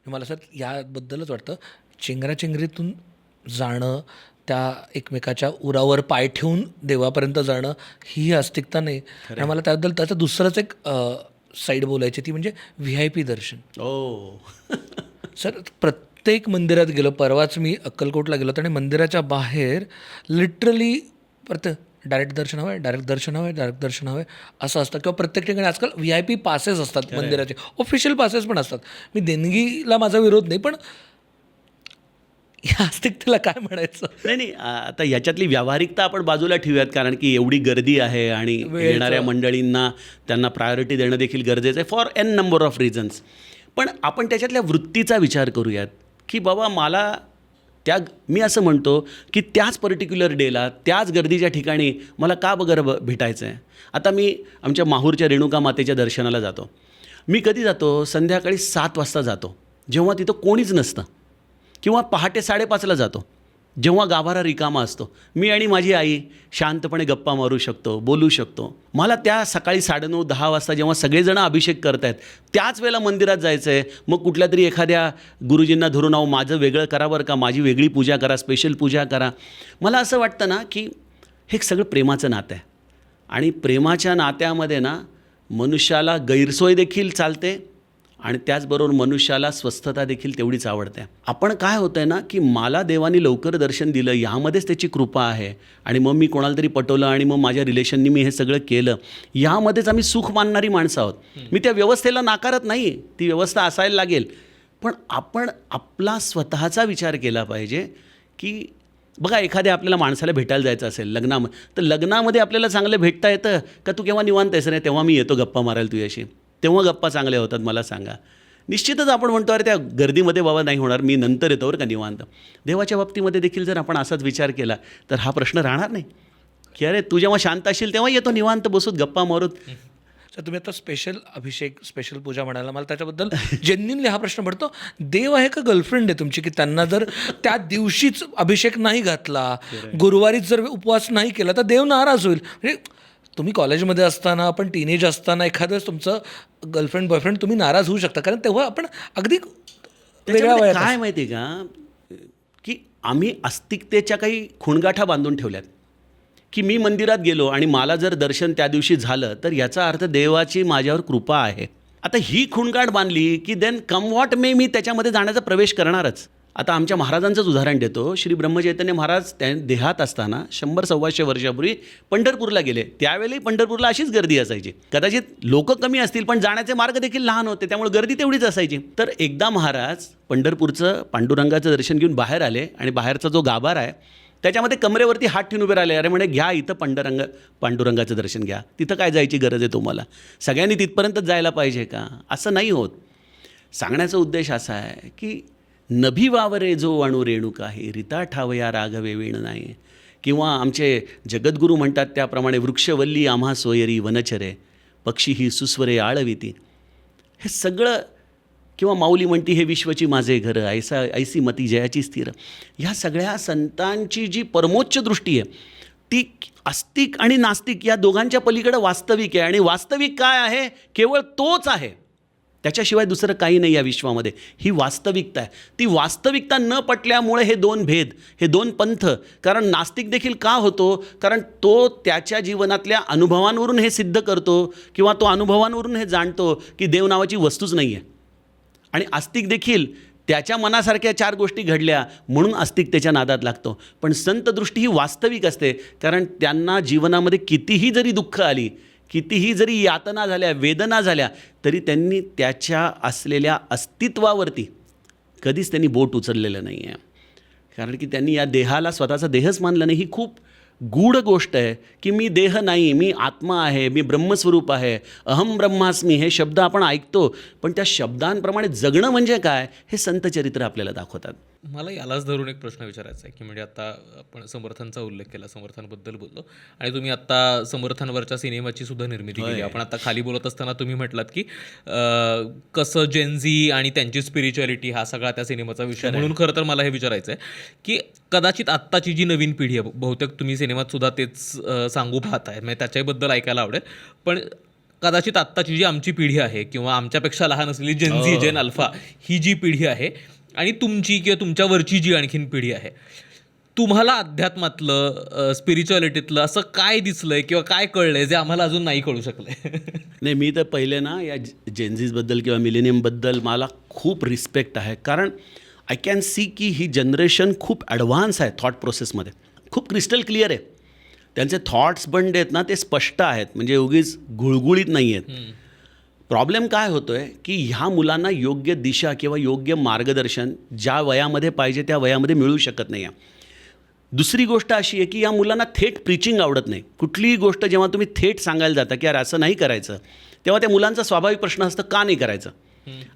Speaker 3: मला सर याबद्दलच वाटतं, चेंगराचेंगरीतून जाणं, त्या एकमेकाच्या उरावर पाय ठेवून देवापर्यंत जाणं ही आस्तिकता नाही. आणि मला त्याबद्दल त्याचं दुसरंच एक साईड बोलायची, ती म्हणजे VIP दर्शन. सर प्रत्येक मंदिरात गेलो, परवाच मी अक्कलकोटला गेलो आणि मंदिराच्या बाहेर लिटरली डायरेक्ट दर्शन हवं आहे, डायरेक्ट दर्शन हवं आहे, डायरेक्ट दर्शन हवं आहे असं असतं. किंवा प्रत्येक ठिकाणी आजकाल VIP पासेस असतात मंदिराचे, ऑफिशियल पासेस पण असतात. मी देणगीला माझा विरोध नाही, पण या आस्तिकतेला काय म्हणायचं?
Speaker 2: नाही, आता याच्यातली व्यावहारिकता आपण बाजूला ठेवूयात, कारण की एवढी गर्दी आहे आणि येणाऱ्या मंडळींना त्यांना प्रायोरिटी देणं देखील गरजेचं आहे for n number of reasons. पण आपण त्याच्यातल्या वृत्तीचा विचार करूयात की बाबा मला मी असं म्हणतो की त्याच पर्टिक्युलर डेला, त्याच गर्दीच्या ठिकाणी मला का भेटायचं आहे. आता मी आमच्या माहूरच्या रेणुका मातेच्या दर्शनाला जातो. मी कधी जातो? संध्याकाळी 7 वाजता जातो, जेव्हा तिथं कोणीच नसतं, किंवा पहाटे 5:30ला जातो, जेव्हा गाभारा रिकामा असतो. मी आणि माझी आई शांतपणे गप्पा मारू शकतो, बोलू शकतो. मला त्या सकाळी 9:30-10 वाजता जेव्हा सगळेजण अभिषेक करत आहेत त्याच वेळेला मंदिरात जायचं आहे. मग कुठल्या तरी एखाद्या गुरुजींना धरून आहो, माझं वेगळं करा बरं का, माझी वेगळी पूजा करा, स्पेशल पूजा करा. मला असं वाटतं ना की हे सगळं प्रेमाचं नातं आहे आणि प्रेमाच्या नात्यामध्ये ना मनुष्याला गैरसोय देखील चालते आणि त्याचबरोबर मनुष्याला स्वस्थता देखील तेवढीच आवडते. आपण काय होतं आहे ना की मला देवानी लवकर दर्शन दिलं, यामध्येच त्याची कृपा आहे आणि मग मी कोणाला तरी पटवलं आणि मग माझ्या रिलेशननी मी हे सगळं केलं, यामध्येच आम्ही सुख मानणारी माणसं आहोत. मी त्या व्यवस्थेला नाकारत नाही, ती व्यवस्था असायला लागेल. पण आपण आपला स्वतःचा विचार केला पाहिजे की बघा, एखाद्या आपल्याला माणसाला भेटायला जायचं असेल लग्नामध्ये, तर लग्नामध्ये आपल्याला चांगलं भेटता येतं का? तू केव्हा निवांत आहेस रे? तेव्हा मी येतो गप्पा मारायला तुझ्याशी, तेव्हा गप्पा चांगल्या होतात, मला सांगा. निश्चितच आपण म्हणतो अरे त्या गर्दीमध्ये बाबा नाही होणार, मी नंतर येतो बरं का निवांत. देवाच्या बाबतीमध्ये देखील जर आपण असाच विचार केला तर हा प्रश्न राहणार नाही की अरे तू जेव्हा शांत असशील तेव्हा येतो निवांत बसूत गप्पा मारूत.
Speaker 3: सर तुम्ही आता स्पेशल अभिषेक, स्पेशल पूजा म्हणाला, मला त्याच्याबद्दल जेन्युनली हा प्रश्न पडतो, देव आहे का गर्लफ्रेंड आहे तुमची, की त्यांना जर त्या दिवशीच अभिषेक नाही घातला, गुरुवारीच जर उपवास नाही केला तर देव नाराज होईल? म्हणजे तुम्ही कॉलेजमध्ये असताना, आपण टीनेज असताना एखादं तुमचं गर्लफ्रेंड बॉयफ्रेंड तुम्ही नाराज होऊ शकता, कारण तेव्हा आपण अगदी वेगळ्या वयात.
Speaker 2: काय माहिती आहे का की आम्ही आस्तिकतेच्या काही खुणगाठा बांधून ठेवल्यात की मी मंदिरात गेलो आणि मला जर दर्शन त्या दिवशी झालं तर याचा अर्थ देवाची माझ्यावर कृपा आहे. आता ही खुणगाठ बांधली की देन कम व्हॉट मे, मी त्याच्यामध्ये जाण्याचा प्रवेश करणारच. आता आमच्या महाराजांचंच उदाहरण देतो. श्री ब्रह्मचैतन्य महाराज त्या देहात असताना 100-125 वर्षापूर्वी पंढरपूरला गेले. त्यावेळी पंढरपूरला अशीच गर्दी असायची. कदाचित लोक कमी असतील पण जाण्याचे मार्ग देखील लहान होते, त्यामुळे गर्दी तेवढीच असायची. तर एकदा महाराज पंढरपूरचं पांडुरंगाचं दर्शन घेऊन बाहेर आले आणि बाहेरचा जो गाभारा आहे त्याच्यामध्ये कमरेवरती हात ठेवून उभे राहिले, अरे म्हणे घ्या इथं पांडुरंगाचं दर्शन घ्या, तिथं काय जायची गरज आहे तुम्हाला, सगळ्यांनी तिथपर्यंतच जायला पाहिजे का? असं नाही होत. सांगण्याचा उद्देश असा आहे की नभी वावरे जो अणु रेणुका आहे, रिता ठावया राघवे वीण नाही, किंवा आमचे जगद्गुरू म्हणतात त्याप्रमाणे वृक्षवल्ली आम्हा सोयरी वनचरे, पक्षी ही सुस्वरे आळविती, हे सगळं, किंवा माऊली म्हणती हे विश्वची माझे घर, ऐसी मती जयाची स्थिर, ह्या सगळ्या संतांची जी परमोच्च दृष्टी आहे ती आस्तिक आणि नास्तिक या दोघांच्या पलीकडे वास्तविक आहे. आणि वास्तविक काय आहे? केवळ तोच आहे, त्याच्याशिवाय दुसरं काही नाही या विश्वामध्ये. ही वास्तविकता आहे. ती वास्तविकता न पटल्यामुळे हे दोन भेद, हे दोन पंथ. कारण नास्तिक देखील का होतो? कारण तो त्याच्या जीवनातल्या अनुभवांवरून हे सिद्ध करतो, किंवा तो अनुभवांवरून हे जाणतो की देव नावाची वस्तूच नाही आहे. आणि आस्तिक देखील त्याच्या मनासारख्या 4 गोष्टी घडल्या म्हणून आस्तिकतेच्या नादात लागतो. पण संत दृष्टी ही वास्तविक असते, कारण त्यांना जीवनामध्ये कितीही जरी दुःख आली, कितीही जरी यातना झाल्या, वेदना झाल्या, तरी त्यांनी त्याच्या असलेल्या अस्तित्वावरती कधीच त्यांनी बोट उचललेलं नाही आहे. कारण की त्यांनी या देहाला स्वतःचा देहच मानलं नाही. ही खूप गूढ गोष्ट आहे की मी देह नाही, मी आत्मा आहे, मी ब्रह्मस्वरूप आहे, अहम ब्रह्मास्मी, हे शब्द आपण ऐकतो, पण त्या शब्दांप्रमाणे जगणं म्हणजे काय हे संतचरित्र आपल्याला दाखवतात.
Speaker 1: मला यालाच धरून एक प्रश्न विचारायचा आहे की म्हणजे आता आपण समर्थांचा उल्लेख केला, समर्थांबद्दल बोललो, आणि तुम्ही आता समर्थांवरच्या सिनेमाची सुद्धा निर्मिती केली. आपण आता खाली बोलत असताना तुम्ही म्हटलात की कसं जेनझी आणि त्यांची स्पिरिच्युअलिटी हा सगळा त्या सिनेमाचा विषय. म्हणून खरं तर मला हे विचारायचं आहे की कदाचित आत्ताची जी नवीन पिढी आहे, बहुतेक तुम्ही सिनेमात सुद्धा तेच सांगू पाहताय, म्हणजे त्याच्याबद्दल ऐकायला आवडेल, पण कदाचित आत्ताची जी आमची पिढी आहे किंवा आमच्यापेक्षा लहान असलेली जेनझी, जेन अल्फा ही जी पिढी आहे आणि तुमची किंवा तुमच्यावरची जी आणखीन पिढी आहे, तुम्हाला अध्यात्मातलं, स्पिरिच्युअलिटीतलं असं काय दिसलंय किंवा काय कळलंय जे आम्हाला अजून नाही कळू शकलंय?
Speaker 2: नाही, मी तर पहिले ना या जेनझीजबद्दल किंवा मिलेनियमबद्दल मला खूप रिस्पेक्ट आहे. कारण आय कॅन सी की ही जनरेशन खूप ॲडव्हान्स आहे थॉट प्रोसेसमध्ये, खूप क्रिस्टल क्लिअर आहे. त्यांचे थॉट्स पण आहेत ना ते स्पष्ट आहेत, म्हणजे उगीच गुळगुळीत नाही आहेत. प्रॉब्लेम काय होतो आहे की ह्या मुलांना योग्य दिशा किंवा योग्य मार्गदर्शन ज्या वयामध्ये पाहिजे त्या वयामध्ये मिळू शकत नाही आहे. दुसरी गोष्ट अशी आहे की या मुलांना थेट प्रीचिंग आवडत नाही. कुठलीही गोष्ट जेव्हा तुम्ही थेट सांगायला जाता की यार असं नाही करायचं, तेव्हा त्या मुलांचा स्वाभाविक प्रश्न असतं का नाही करायचं.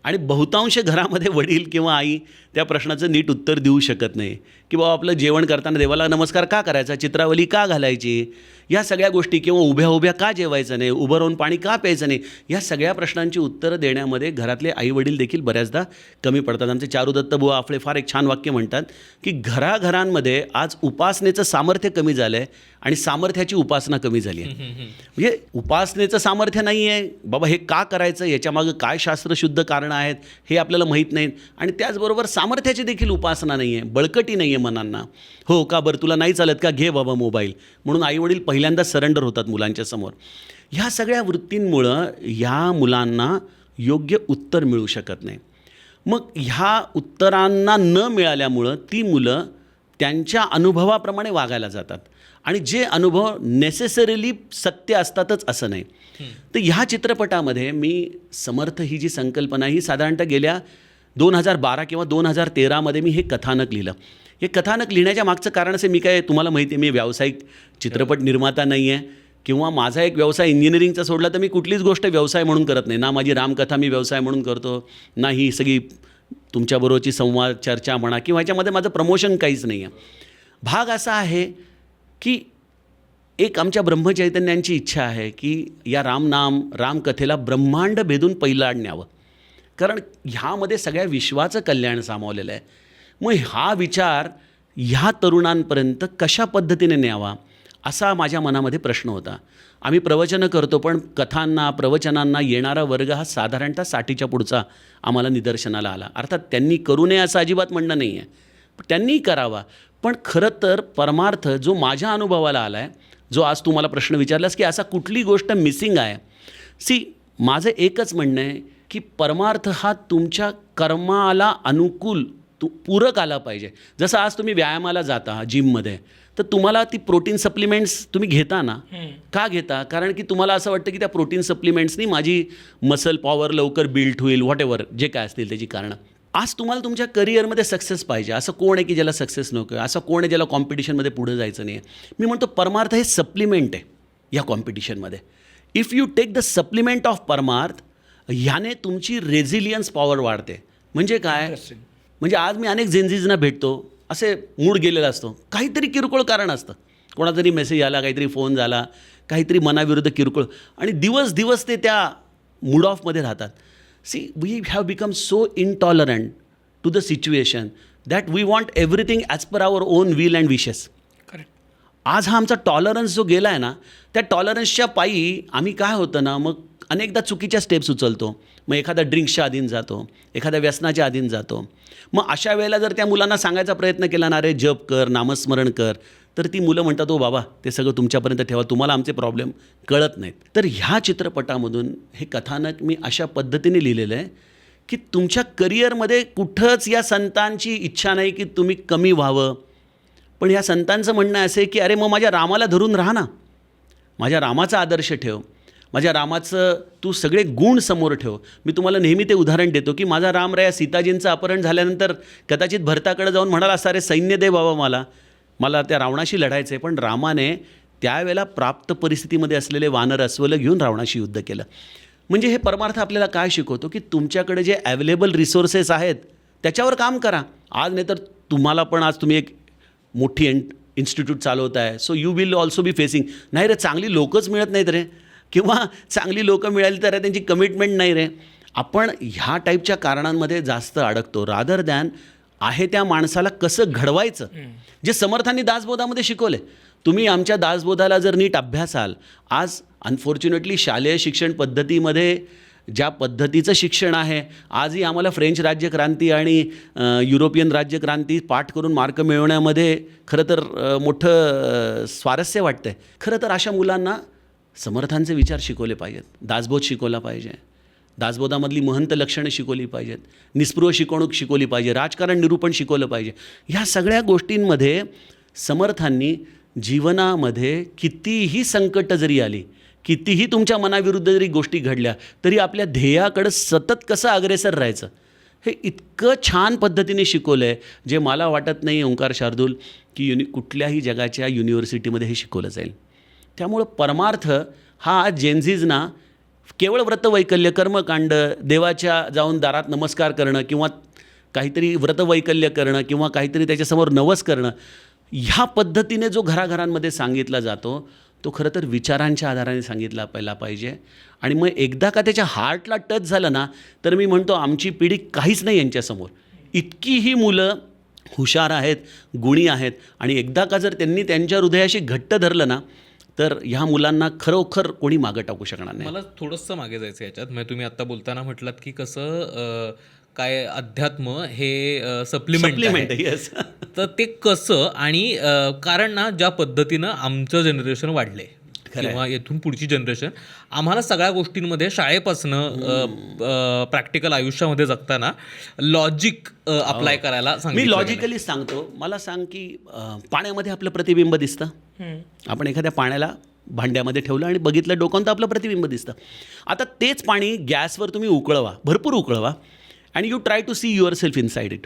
Speaker 2: आणि बहुतांश घरामध्ये वडील किंवा आई त्या प्रश्नाचं नीट उत्तर देऊ शकत नाही की बाबा आपलं जेवण करताना देवाला नमस्कार का करायचा, चित्रावली का घालायची, या सगळ्या गोष्टी, किंवा उभ्या उभ्या का जेवायचं नाही, उभं राहून पाणी का प्यायचं नाही, या सगळ्या प्रश्नांची उत्तरं देण्यामध्ये घरातले आईवडील देखील बऱ्याचदा कमी पडतात. आमचे चारुदत्त बुवा आपले फार एक छान वाक्य म्हणतात की घराघरांमध्ये आज उपासनेचं सामर्थ्य कमी झालं आहे आणि सामर्थ्याची उपासना कमी झाली आहे. म्हणजे उपासनेचं सामर्थ्य नाही आहे बाबा, हे का करायचं, याच्यामागं काय शास्त्रशुद्ध कारणं आहेत हे आपल्याला माहीत नाहीत, आणि त्याचबरोबर सामर्थ्याची देखील उपासना नाही आहे, बळकटी नाही आहे मनांना. हो का, बरं तुला नाही चालत का, घे बाबा मोबाईल, म्हणून आईवडील पहिल्यांदा सरेंडर होतात मुलांच्या समोर. ह्या सगळ्या वृत्तींमुळं ह्या मुलांना योग्य उत्तर मिळू शकत नाही. मग ह्या उत्तरांना न मिळाल्यामुळं ती मुलं त्यांच्या अनुभवाप्रमाणे वागायला जातात, आणि जे अनुभव नेसेसरीली सत्य असतातच असं नाही. तर ह्या चित्रपटामध्ये मी समर्थ ही जी संकल्पना ही साधारणतः गेल्या 2012 किंवा 2013मध्ये मी हे कथानक लिहिलं. हे कथानक लिहिण्याच्या मागचं कारण असं, मी काय तुम्हाला माहिती आहे मी व्यावसायिक चित्रपट निर्माता नाही आहे, किंवा माझा एक व्यवसाय इंजिनिअरिंगचा सोडला तर मी कुठलीच गोष्ट व्यवसाय म्हणून करत नाही. ना माझी रामकथा मी व्यवसाय म्हणून करतो, ना ही सगळी तुमच्याबरोबरची संवाद चर्चा म्हणा, किंवा ह्याच्यामध्ये माझं प्रमोशन काहीच नाही आहे. भाग असा आहे की एक आमच्या ब्रह्मचैतन्यांची इच्छा आहे की या रामकथेला ब्रह्मांड भेदून पैलाड न्यावं, कारण ह्यामध्ये सगळ्या विश्वाचं कल्याण सामावलेलं आहे. मग हा विचार ह्या तरुणांपर्यंत कशा पद्धतीने न्यावा असा माझ्या मनामध्ये प्रश्न होता. आम्ही प्रवचनं करतो, पण कथांना प्रवचनांना येणारा वर्ग हा साधारणतः 60च्या पुढचा आम्हाला निदर्शनाला आला. अर्थात त्यांनी करू नये असं अजिबात म्हणणं नाही आहे, त्यांनीही करावा. पण खरं तर परमार्थ जो माझ्या अनुभवाला आला आहे, जो आज तुम्हाला प्रश्न विचारलास की असा कुठली गोष्ट मिसिंग आहे, माझं एकच म्हणणं आहे की परमार्थ हा तुमच्या कर्माला अनुकूल पूरक आला पाहिजे. जसं आज तुम्ही व्यायामाला जाता जिममध्ये, तर तुम्हाला ती प्रोटीन सप्लिमेंट्स तुम्ही घेता ना, का घेता? कारण की तुम्हाला असं वाटतं की त्या प्रोटीन सप्लिमेंट्सनी माझी मसल पॉवर लवकर बिल्ड होईल, व्हॉट एव्हर जे काय असतील त्याची कारणं. आज तुम्हाला तुमच्या करिअरमध्ये सक्सेस पाहिजे. असं कोण आहे की ज्याला सक्सेस नको आहे? असं कोण आहे ज्याला कॉम्पिटिशनमध्ये पुढे जायचं नाही आहे? मी म्हणतो परमार्थ हे सप्लिमेंट आहे या कॉम्पिटिशनमध्ये. If you take the supplement of परमार्थ, ह्याने तुमची रेझिलियन्स पॉवर वाढते. म्हणजे काय?
Speaker 3: Interesting.
Speaker 2: म्हणजे आज मी अनेक जेनझीजना भेटतो, असे मूड गेलेला असतो, काहीतरी किरकोळ कारण असतं, कोणाचा तरी मेसेज आला, काहीतरी फोन झाला, काहीतरी मनाविरुद्ध किरकोळ, आणि दिवस दिवस ते त्या मूड ऑफमध्ये राहतात. See, we have become so intolerant to the situation that we want everything as per our own will and wishes.
Speaker 3: Correct.
Speaker 2: आज हा आमचा टॉलरन्स जो गेला आहे ना, त्या टॉलरन्सच्या पायी आम्ही काय होतं ना, मग अनेकदा चुकीच्या स्टेप्स उचलतो. मग एखादा ड्रिंक्सच्या अधीन जातो, एखाद्या व्यसनाच्या अधीन जातो. मग अशा वेळेला जर त्या मुलांना सांगायचा प्रयत्न केला ना, रे जप कर, नामस्मरण कर, तर ती मुलं म्हणतात, ओ बाबा ते सगळं तुमच्यापर्यंत ठेवा, तुम्हाला आमचे प्रॉब्लेम कळत नाहीत. तर ह्या चित्रपटामधून हे कथानक मी अशा पद्धतीने लिहिलेलं आहे की तुमच्या करिअरमध्ये कुठंच या संतांची इच्छा नाही की तुम्ही कमी व्हावं. पण या संतांचं म्हणणं असं आहे की अरे मग माझ्या रामाला धरून राहा ना, माझ्या रामाचा आदर्श ठेव, माझ्या रामाचं तू सगळे गुण समोर ठेव. मी तुम्हाला नेहमी ते उदाहरण देतो की माझा राम या सीताजींचं अपहरण झाल्यानंतर कदाचित भरताकडे जाऊन म्हणाला असता, रे सैन्य दे बाबा, मला त्या रावणाशी लढायचं आहे. पण रामाने त्यावेळेला प्राप्त परिस्थितीमध्ये असलेले वानर अस्वलं घेऊन रावणाशी युद्ध केलं. म्हणजे हे परमार्थ आपल्याला काय शिकवतो की तुमच्याकडे जे अवेलेबल रिसोर्सेस आहेत त्याच्यावर काम करा. आज नाही तर तुम्हाला पण, आज तुम्ही एक मोठी इन्स्टिट्यूट चालवत आहे, so you will also be facing, नाही रे चांगली लोकच मिळत नाहीत रे, किंवा चांगली लोकं मिळाली तर त्यांची कमिटमेंट नाही रे. आपण ह्या टाईपच्या कारणांमध्ये जास्त अडकतो रादर दॅन आहे त्या माणसाला कसं घडवायचं, जे समर्थांनी दासबोधामध्ये शिकवले. तुम्ही आमच्या दासबोधाला जर नीट अभ्यासाल, आज अनफॉर्च्युनेटली शालेय शिक्षण पद्धतीमध्ये ज्या पद्धतीचं शिक्षण आहे, आजही आम्हाला फ्रेंच राज्यक्रांती आणि युरोपियन राज्यक्रांती पाठ करून मार्क मिळवण्यामध्ये खरं तर मोठं स्वारस्य वाटतं आहे. खरं तर अशा मुलांना समर्थांचे विचार शिकवले पाहिजेत, दासबोध शिकवला पाहिजे, दासबोधामधली महंत लक्षणं शिकवली पाहिजेत, निस्पृह शिकवणूक शिकवली पाहिजे, राजकारण निरूपण शिकवलं पाहिजे. ह्या सगळ्या गोष्टींमध्ये समर्थांनी जीवनामध्ये कितीही संकट जरी आली, कितीही तुमच्या मनाविरुद्ध जरी गोष्टी घडल्या, तरी आपल्या ध्येयाकडं सतत कसं अग्रेसर राहायचं हे इतकं छान पद्धतीने शिकवलं आहे, जे मला वाटत नाही ओंकार शार्दूल की कुठल्याही जगाच्या युनिव्हर्सिटीमध्ये हे शिकवलं जाईल. त्यामुळं परमार्थ हा जेनझीजना केवळ व्रतवैकल्य, कर्मकांड, देवाच्या जाऊन दारात नमस्कार करणं किंवा काहीतरी व्रतवैकल्य करणं किंवा काहीतरी त्याच्यासमोर नवस करणं, ह्या पद्धतीने जो घराघरांमध्ये सांगितला जातो तो खरं तर विचारांच्या आधाराने सांगितला पाहिजे. आणि मग एकदा का त्याच्या हार्टला टच झालं ना, तर मी म्हणतो आमची पिढी काहीच नाही यांच्यासमोर. इतकी ही मुलं हुशार आहेत, गुणी आहेत, आणि एकदा का जर त्यांनी त्यांच्या हृदयाशी घट्ट धरलं ना, तर ह्या मुलांना खरोखर कोणी मागं टाकू शकणार नाही.
Speaker 1: मला थोडंसं मागे जायचं याच्यात. म्हणजे तुम्ही आता बोलताना म्हटलात की कसं काय अध्यात्म हे सप्लिमेंट आहे.
Speaker 2: येस.
Speaker 1: तर ते कसं, आणि कारण ना ज्या पद्धतीनं आमचं जनरेशन वाढले किंवा येथून पुढची जनरेशन, आम्हाला सगळ्या गोष्टींमध्ये शाळेपासनं प्रॅक्टिकल आयुष्यामध्ये जगताना लॉजिक अप्लाय करायला
Speaker 2: मी
Speaker 1: सांगितलं.
Speaker 2: लॉजिकली सांगतो. मला सांग की पाण्यामध्ये आपलं प्रतिबिंब दिसतं. आपण एखाद्या पाण्याला भांड्यामध्ये ठेवलं आणि बघितलं डोकावून, तर आपलं प्रतिबिंब दिसतं. आता तेच पाणी गॅसवर तुम्ही उकळवा, भरपूर उकळवा, आणि you try to see yourself inside it,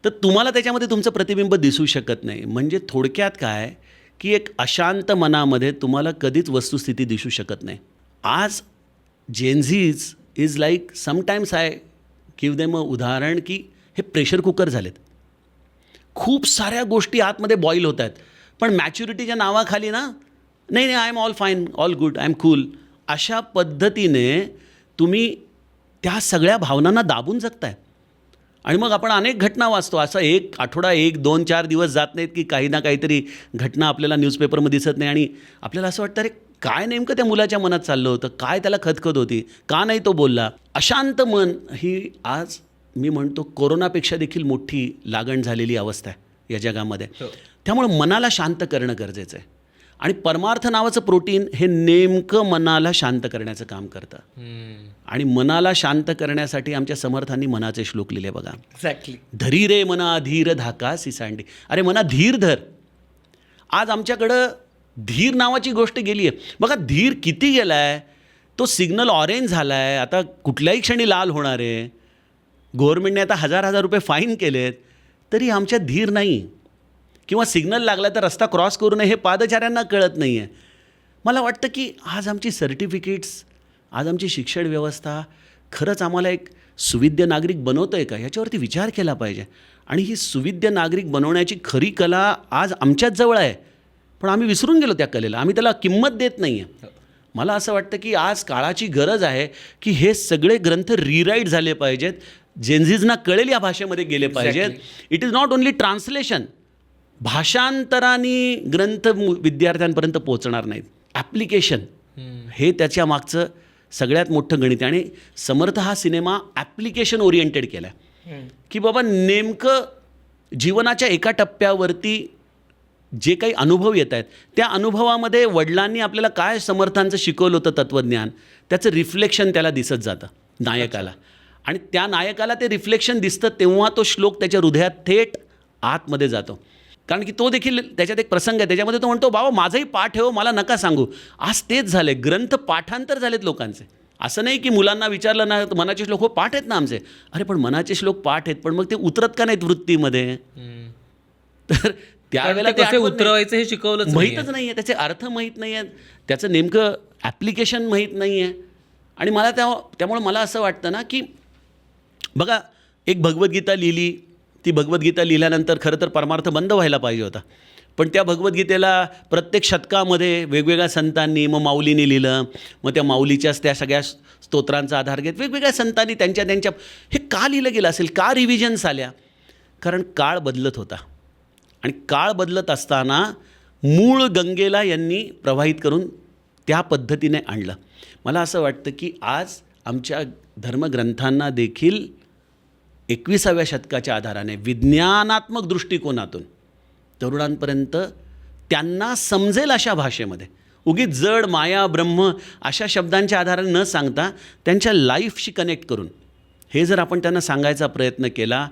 Speaker 2: तर तुम्हाला त्याच्यामध्ये तुमचं प्रतिबिंब दिसू शकत नाही. म्हणजे थोडक्यात काय की एक अशांत मनामध्ये तुम्हाला कधीच वस्तुस्थिती दिसू शकत नाही. आज Gen Zs is like, sometimes I give them a उदाहरण की हे प्रेशर कुकर झालेत. खूप साऱ्या गोष्टी आतमध्ये बॉईल होत आहेत, पण मॅच्युरिटीच्या नावाखाली ना, नाही I am all fine, all good, I am cool, अशा पद्धतीने तुम्ही त्या सगळ्या भावनांना दाबून जगताय. आणि मग आपण अनेक घटना वाचतो. असं एक आठवडा, 1, 2, 4 दिवस जात नाहीत की काही ना काहीतरी घटना आपल्याला न्यूजपेपरमध्ये दिसत नाही, आणि आपल्याला असं वाटतं, अरे काय नेमकं त्या मुलाच्या मनात चाललं होतं, काय त्याला खदखद होती, का नाही तो बोलला. अशांत मन ही आज मी म्हणतो कोरोनापेक्षा देखील मोठी लागण झालेली अवस्था आहे या जगामध्ये. त्यामुळे मनाला शांत करणं गरजेचं आहे. आणि परमार्थ नावाचं प्रोटीन हे नेमकं मनाला शांत करण्याचं काम करतं. आणि मनाला शांत करण्यासाठी आमच्या समर्थांनी मनाचे श्लोक लिहिले बघा.
Speaker 3: एक्झॅक्टली.
Speaker 2: धरी रे मना धीर धाका सिसांडी. अरे मना धीर धर. आज आमच्याकडं धीर नावाची गोष्ट गेली आहे बघा. धीर किती गेला आहे, तो सिग्नल ऑरेंज झाला आहे, आता कुठल्याही क्षणी लाल होणार आहे. गव्हर्नमेंटने आता 1000 रुपये फाईन केलेत, तरी आमच्यात धीर नाही. किंवा सिग्नल लागला तर रस्ता क्रॉस करू नये हे पादचाऱ्यांना कळत नाही आहे. मला वाटतं की आज आमची सर्टिफिकेट्स, आज आमची शिक्षण व्यवस्था खरंच आम्हाला एक सुविद्य नागरिक बनवतं आहे का, याच्यावरती विचार केला पाहिजे. आणि ही सुविद्य नागरिक बनवण्याची खरी कला आज आमच्याच जवळ आहे, पण आम्ही विसरून गेलो त्या कलेला. आम्ही त्याला किंमत देत नाही आहे. मला असं वाटतं की आज काळाची गरज आहे की हे सगळे ग्रंथ रिराईट झाले पाहिजेत, जेनझीजना कळेल या भाषेमध्ये गेले पाहिजेत. It is not only translation. भाषांतराने ग्रंथ विद्यार्थ्यांपर्यंत पोहोचणार नाहीत. ॲप्लिकेशन हे त्याच्या मागचं सगळ्यात मोठं गणित आहे. आणि समर्थ हा सिनेमा ॲप्लिकेशन ओरिएंटेड केला आहे की बाबा नेमकं जीवनाच्या एका टप्प्यावरती जे काही अनुभव येत आहेत त्या अनुभवामध्ये वडिलांनी आपल्याला काय समर्थांचं शिकवलं होतं तत्त्वज्ञान, त्याचं रिफ्लेक्शन त्याला दिसत जातं नायकाला. आणि त्या नायकाला ते रिफ्लेक्शन दिसतं तेव्हा तो श्लोक त्याच्या हृदयात थेट आतमध्ये जातो. कारण की तो देखील त्याच्यात एक प्रसंग आहे, त्याच्यामध्ये तो म्हणतो बाबा माझंही पाठ आहे हो, मला नका सांगू. आज तेच झाले, ग्रंथ पाठांतर झालेत लोकांचे. असं नाही की मुलांना विचारलं ना मनाचे श्लोक हो पाठ आहेत ना आमचे, अरे पण मनाचे श्लोक पाठ आहेत पण मग ते उतरत का नाहीत वृत्तीमध्ये. तर त्यावेळेला ते
Speaker 1: कसे उतरवायचं हे शिकवलं
Speaker 2: माहीतच नाही आहे, त्याचे अर्थ माहीत नाही आहेत, त्याचं नेमकं ॲप्लिकेशन माहीत नाही आहे. आणि मला त्यामुळे मला असं वाटतं ना की बघा एक भगवद्गीता लिहिली, ती भगवद्गीता लिहिल्यानंतर खरं तर परमार्थ बंद व्हायला पाहिजे होता, पण त्या भगवद्गीतेला प्रत्येक शतकामध्ये वेगवेगळ्या संतांनी, मग माऊलींनी लिहिलं, मग त्या माऊलीच्याच त्या सगळ्या स्तोत्रांचा आधार घेत वेगवेगळ्या संतांनी त्यांच्या हे का लिहिलं गेलं असेल, का रिव्हिजन्स आल्या? कारण काळ बदलत होता. आणि काळ बदलत असताना मूळ गंगेला यांनी प्रवाहित करून त्या पद्धतीने आणलं. मला असं वाटतं की आज आमच्या धर्मग्रंथांना देखील 21व्या शतकाच्या आधाराने विज्ञानात्मक दृष्टिकोनातून तरुणांपर्यंत त्यांना समजेल अशा भाषेमध्ये, उगीच जड माया ब्रह्म अशा शब्दांच्या आधाराने न सांगता त्यांच्या लाईफशी कनेक्ट करून हे जर आपण त्यांना सांगायचा प्रयत्न केला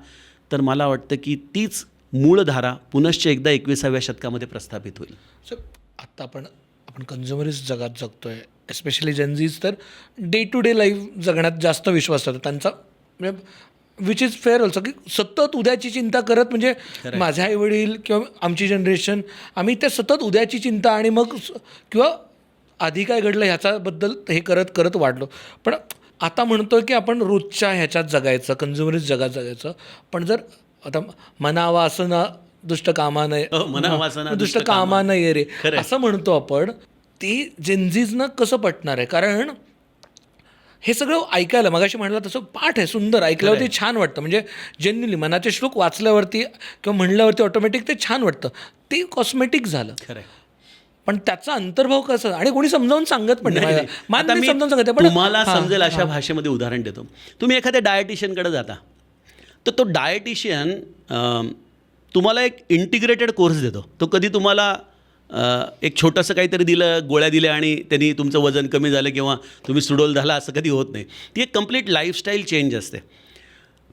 Speaker 2: तर मला वाटतं की तीच मूळधारा पुनश्च एकदा 21व्या शतकामध्ये प्रस्थापित होईल.
Speaker 3: सर आत्ता आपण कन्झ्युमरिस्ट जगात जगतो आहे, एस्पेशली जेनझीज तर डे टू डे लाईफ जगण्यात जास्त विश्वास असतो त्यांचा, म्हणजे विच इज फेअर ऑल्सो की सतत उद्याची चिंता करत, म्हणजे माझे आईवडील किंवा आमची जनरेशन आम्ही त्या सतत उद्याची चिंता आणि मग किंवा आधी काय घडलं ह्याच्याबद्दल हे करत करत वाढलो. पण आता म्हणतो की आपण रोजच्या ह्याच्यात जगायचं, कन्झ्युमरिस्ट जगात जगायचं. पण जर आता मनावा असं ना दुष्ट कामा नाही, दुष्ट कामा नाही रे असं म्हणतो आपण, ते जेनझीजना कसं पटणार आहे? कारण हे सगळं ऐकायला मगाशी म्हटलं तसं पाठ आहे, सुंदर ऐकल्यावरती छान वाटतं, म्हणजे जेन्युअनली मनाचे श्लोक वाचल्यावरती किंवा म्हणल्यावरती ऑटोमॅटिक ते छान वाटतं. ते कॉस्मेटिक झालं.
Speaker 2: खरं.
Speaker 3: पण त्याचा अंतर्भाव कसा, आणि कोणी समजावून सांगत पण नाही. समजावून सांगते पण
Speaker 2: तुम्हाला समजेल अशा भाषेमध्ये उदाहरण देतो. तुम्ही एखाद्या डायटिशियनकडे जाता तर तो डायटिशियन तुम्हाला एक इंटिग्रेटेड कोर्स देतो. तो कधी तुम्हाला एक छोटंसं काहीतरी दिलं, गोळ्या दिल्या आणि त्यांनी तुमचं वजन कमी झालं किंवा तुम्ही सुडोल झाला असं कधी होत नाही. ती एक कंप्लीट लाईफस्टाईल चेंज असते.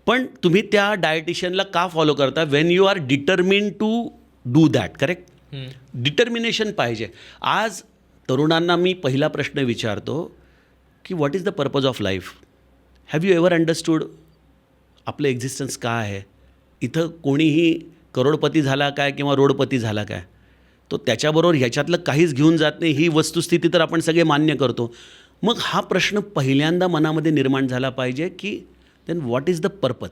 Speaker 2: पण तुम्ही त्या डायटिशियनला का फॉलो करता? When you are determine to do that. Correct. Determination पाहिजे. आज तरुणांना मी पहिला प्रश्न विचारतो की what is the purpose of life? Have you ever understood आपलं एक्झिस्टन्स काय आहे? इथं कोणीही करोडपती झाला काय किंवा रोडपती झाला काय, तो त्याच्याबरोबर ह्याच्यातलं काहीच घेऊन जात नाही, ही वस्तुस्थिती तर आपण सगळे मान्य करतो. मग हा प्रश्न पहिल्यांदा मनामध्ये निर्माण झाला पाहिजे की then what is the purpose?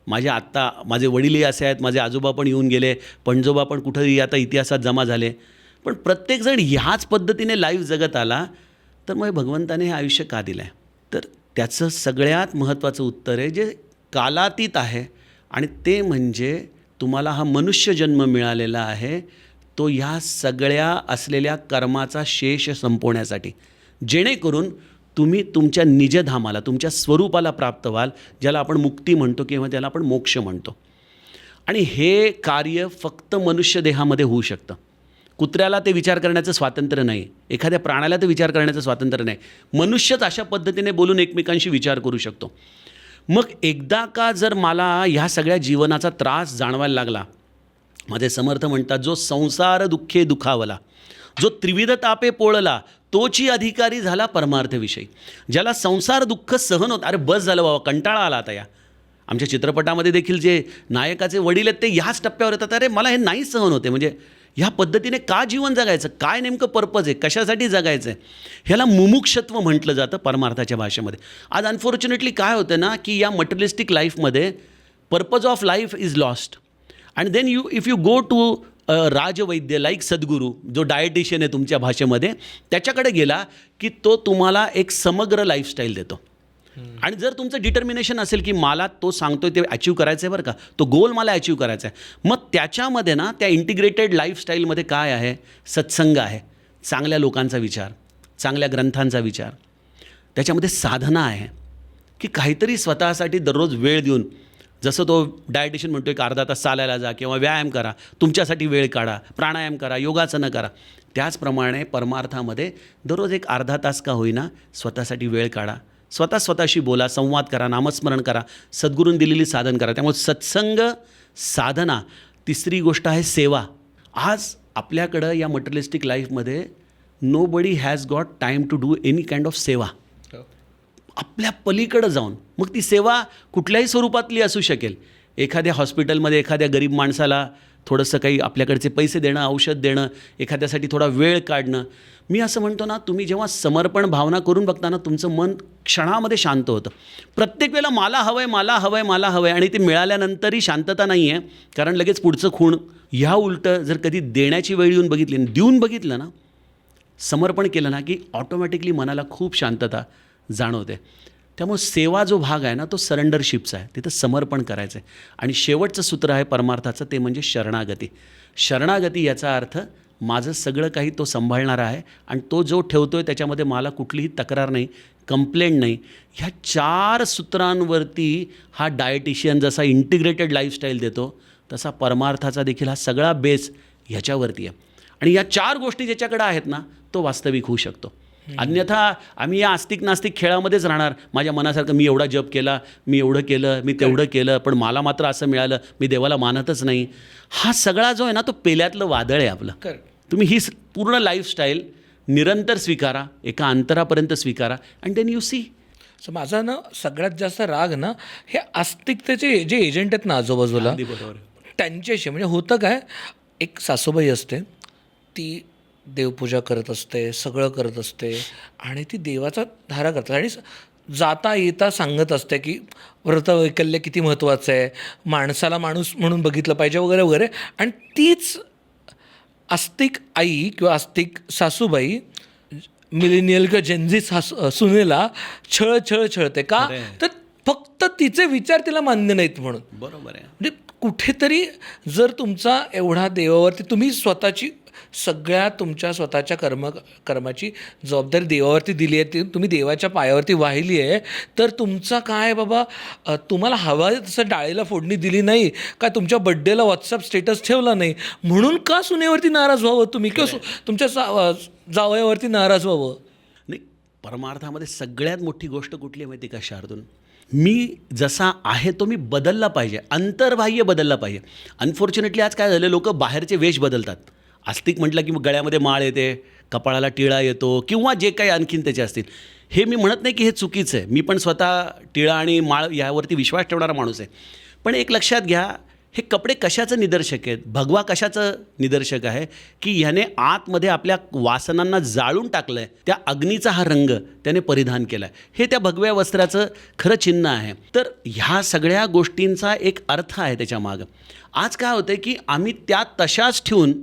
Speaker 2: माझे वडीलही असे आहेत, माझे आजोबा पण येऊन गेले, पणजोबा पण कुठंही आता इतिहासात जमा झाले, पण प्रत्येकजण ह्याच पद्धतीने लाईफ जगत आला, तर मग भगवंताने हे आयुष्य का दिलं आहे? तर त्याचं सगळ्यात महत्त्वाचं उत्तर आहे जे कालातीत आहे, आणि ते म्हणजे तुम्हाला हा मनुष्य जन्म मिळालेला आहे तो ह्या सगळ्या असलेल्या कर्माचा शेष संपवण्यासाठी, जेणेकरून तुम्ही तुमच्या निजधामाला, तुमच्या स्वरूपाला प्राप्त व्हाल, ज्याला आपण मुक्ती म्हणतो किंवा त्याला आपण मोक्ष म्हणतो. आणि हे कार्य फक्त मनुष्य देहामध्ये होऊ शकतं. कुत्र्याला ते विचार करण्याचं स्वातंत्र्य नाही, एखाद्या प्राण्याला ते विचार करण्याचं स्वातंत्र्य नाही. मनुष्यच अशा पद्धतीने बोलून एकमेकांशी विचार करू शकतो. मग एकदा का जर मला ह्या सगळ्या जीवनाचा त्रास जाणवायला लागला, माझे समर्थ म्हणतात जो संसार दुःखे दुखावला, जो त्रिविध तापे पोळला, तोची अधिकारी झाला परमार्थविषयी. ज्याला संसार दुःख सहन होत, अरे बस झालं बाबा, कंटाळा आला आता आमच्या चित्रपटामध्ये देखील जे नायकाचे वडील आहेत ते ह्याच टप्प्यावर येतात, अरे मला हे नाही सहन होते, म्हणजे ह्या पद्धतीने का जीवन जगायचं, काय नेमकं पर्पज आहे, कशासाठी जगायचं आहे, ह्याला मुमुक्षत्व म्हटलं जातं परमार्थाच्या भाषेमध्ये. आज अनफॉर्च्युनेटली काय होतं ना, की या मटेरियलिस्टिक लाईफमध्ये purpose of life is lost. And then if you go to राजवैद्य लाईक सद्गुरू, जो डायटिशियन आहे तुमच्या भाषेमध्ये, त्याच्याकडे गेला की तो तुम्हाला एक समग्र लाईफस्टाईल देतो. आणि जर तुमचं डिटर्मिनेशन असेल की मला तो सांगतोय ते अचीव करायचं आहे बरं का, तो गोल मला अचीव करायचा आहे, मग त्याच्यामध्ये ना त्या इंटिग्रेटेड लाईफस्टाईलमध्ये काय आहे, सत्संग आहे, चांगल्या लोकांचा विचार, चांगल्या ग्रंथांचा विचार, त्याच्यामध्ये साधना आहे की काहीतरी स्वतःसाठी दररोज वेळ देऊन, जसं तो डायटिशियन म्हणतो एक अर्धा तास चालायला जा किंवा व्यायाम करा, तुमच्यासाठी वेळ काढा, प्राणायाम करा, योगासनं करा, त्याचप्रमाणे परमार्थामध्ये दररोज एक अर्धा तास का होईना स्वतःसाठी वेळ काढा, स्वतःशी बोला, संवाद करा, नामस्मरण करा, सद्गुरूंनी दिलेली साधन करा. त्यामुळे सत्संग, साधना, तिसरी गोष्ट आहे सेवा. आज आपल्याकडं या मटेरियलिस्टिक लाईफमध्ये nobody has got time to do any kind of seva. आपल्या पलीकडं जाऊन, मग ती सेवा कुठल्याही स्वरूपातली असू शकेल. एखाद्या हॉस्पिटलमध्ये एखाद्या गरीब माणसाला थोडंसं काही आपल्याकडचे पैसे देणं, औषध देणं, एखाद्यासाठी थोडा वेळ काढणं. मी असं म्हणतो ना, तुम्ही जेव्हा समर्पण भावना करून बघता ना, तुमचं मन क्षणामध्ये शांत होतं. प्रत्येक वेळेला मला हवं आहे, मला हवं आहे, मला हवं आहे, आणि ते मिळाल्यानंतरही शांतता नाही आहे, कारण लगेच पुढचं खूण. ह्या उलटं जर कधी देण्याची वेळ येऊन बघितली, देऊन बघितलं ना, समर्पण केलं ना, की ऑटोमॅटिकली मनाला खूप शांतता जाणवते. त्यामुळे सेवा जो भाग आहे ना, तो सरेंडरशिपचा आहे, तिथं समर्पण करायचं आहे. आणि शेवटचं सूत्र आहे परमार्थाचं, ते म्हणजे शरणागती. शरणागती याचा अर्थ माझं सगळं काही तो सांभाळणारा आहे, आणि तो जो ठेवतो आहे त्याच्यामध्ये मला कुठलीही तक्रार नाही, कंप्लेंट नाही. ह्या 4 सूत्रांवरती हा डायटिशियन जसा इंटिग्रेटेड लाईफस्टाईल देतो, तसा परमार्थाचा देखील हा सगळा बेस ह्याच्यावरती आहे. आणि या 4 गोष्टी ज्याच्याकडे आहेत ना, तो वास्तविक होऊ शकतो. अन्यथा आम्ही या आस्तिक नास्तिक खेळामध्येच राहणार. माझ्या मनासारखं मी एवढा जप केला, मी एवढं केलं, मी तेवढं केलं, पण मला मात्र असं मिळालं, मी देवाला मानतच नाही. हा सगळा जो आहे ना, तो पेल्यातलं वादळ आहे आपलं. तुम्ही ही पूर्ण लाईफस्टाईल निरंतर स्वीकारा, एका अंतरापर्यंत स्वीकारा, and then you see.
Speaker 3: So माझा ना सगळ्यात जास्त राग ना हे आस्तिकतेचे जे एजंट आहेत ना आजूबाजूला,
Speaker 2: बरोबर.
Speaker 3: त्यांच्याशी. म्हणजे होतं काय, एक सासूबाई असते, ती देवपूजा करत असते, सगळं करत असते, आणि ती देवाचा धारा करते, आणि जाता येता सांगत असते की व्रतवैकल्य किती महत्त्वाचं आहे, माणसाला माणूस म्हणून बघितलं पाहिजे, वगैरे वगैरे. आणि तीच आस्तिक आई किंवा आस्तिक सासूबाई मिलेनियल किंवा जेनझी सुनेला छळते का, तर फक्त तिचे विचार तिला मान्य नाहीत म्हणून.
Speaker 2: बरोबर आहे.
Speaker 3: म्हणजे कुठेतरी जर तुमचा एवढा देवावरती, तुम्ही स्वतःची सगळ्या तुमच्या स्वतःच्या कर्माची जबाबदारी देवावरती दिली आहे, ती तुम्ही देवाच्या पायावरती वाहिली आहे, तर तुमचा काय बाबा, तुम्हाला हवा आहे तसं डाळीला फोडणी दिली नाही का, तुमच्या बड्डेला व्हॉट्सअप स्टेटस ठेवला नाही म्हणून का सुनेवरती नाराज व्हावं तुम्ही, किंवा तुमच्या जावयावरती नाराज व्हावं.
Speaker 2: नाही, परमार्थामध्ये सगळ्यात मोठी गोष्ट कुठली आहे माहिती का शार्दूल? मी जसा आहे तो मी बदलला पाहिजे, अंतर्बाह्य बदलला पाहिजे. अनफॉर्च्युनेटली आज काय झालं, लोक बाहेरचे वेश बदलतात. आस्तिक म्हटलं की मग गळ्यामध्ये माळ येते, कपाळाला टिळा येतो, किंवा जे काही आणखीन त्याचे असतील. हे मी म्हणत नाही की हे चुकीचं आहे, मी पण स्वतः टिळा आणि माळ यावरती विश्वास ठेवणारा माणूस आहे. पण एक लक्षात घ्या, हे कपडे कशाचं निदर्शक आहेत, भगवा कशाचं निदर्शक आहे, की ह्याने आतमध्ये आपल्या वासनांना जाळून टाकलं आहे, त्या अग्नीचा हा रंग त्याने परिधान केला आहे, हे त्या भगव्या वस्त्राचं खरं चिन्ह आहे. तर ह्या सगळ्या गोष्टींचा एक अर्थ आहे त्याच्यामागं. आज काय होतं की आम्ही त्या तशाच ठेवून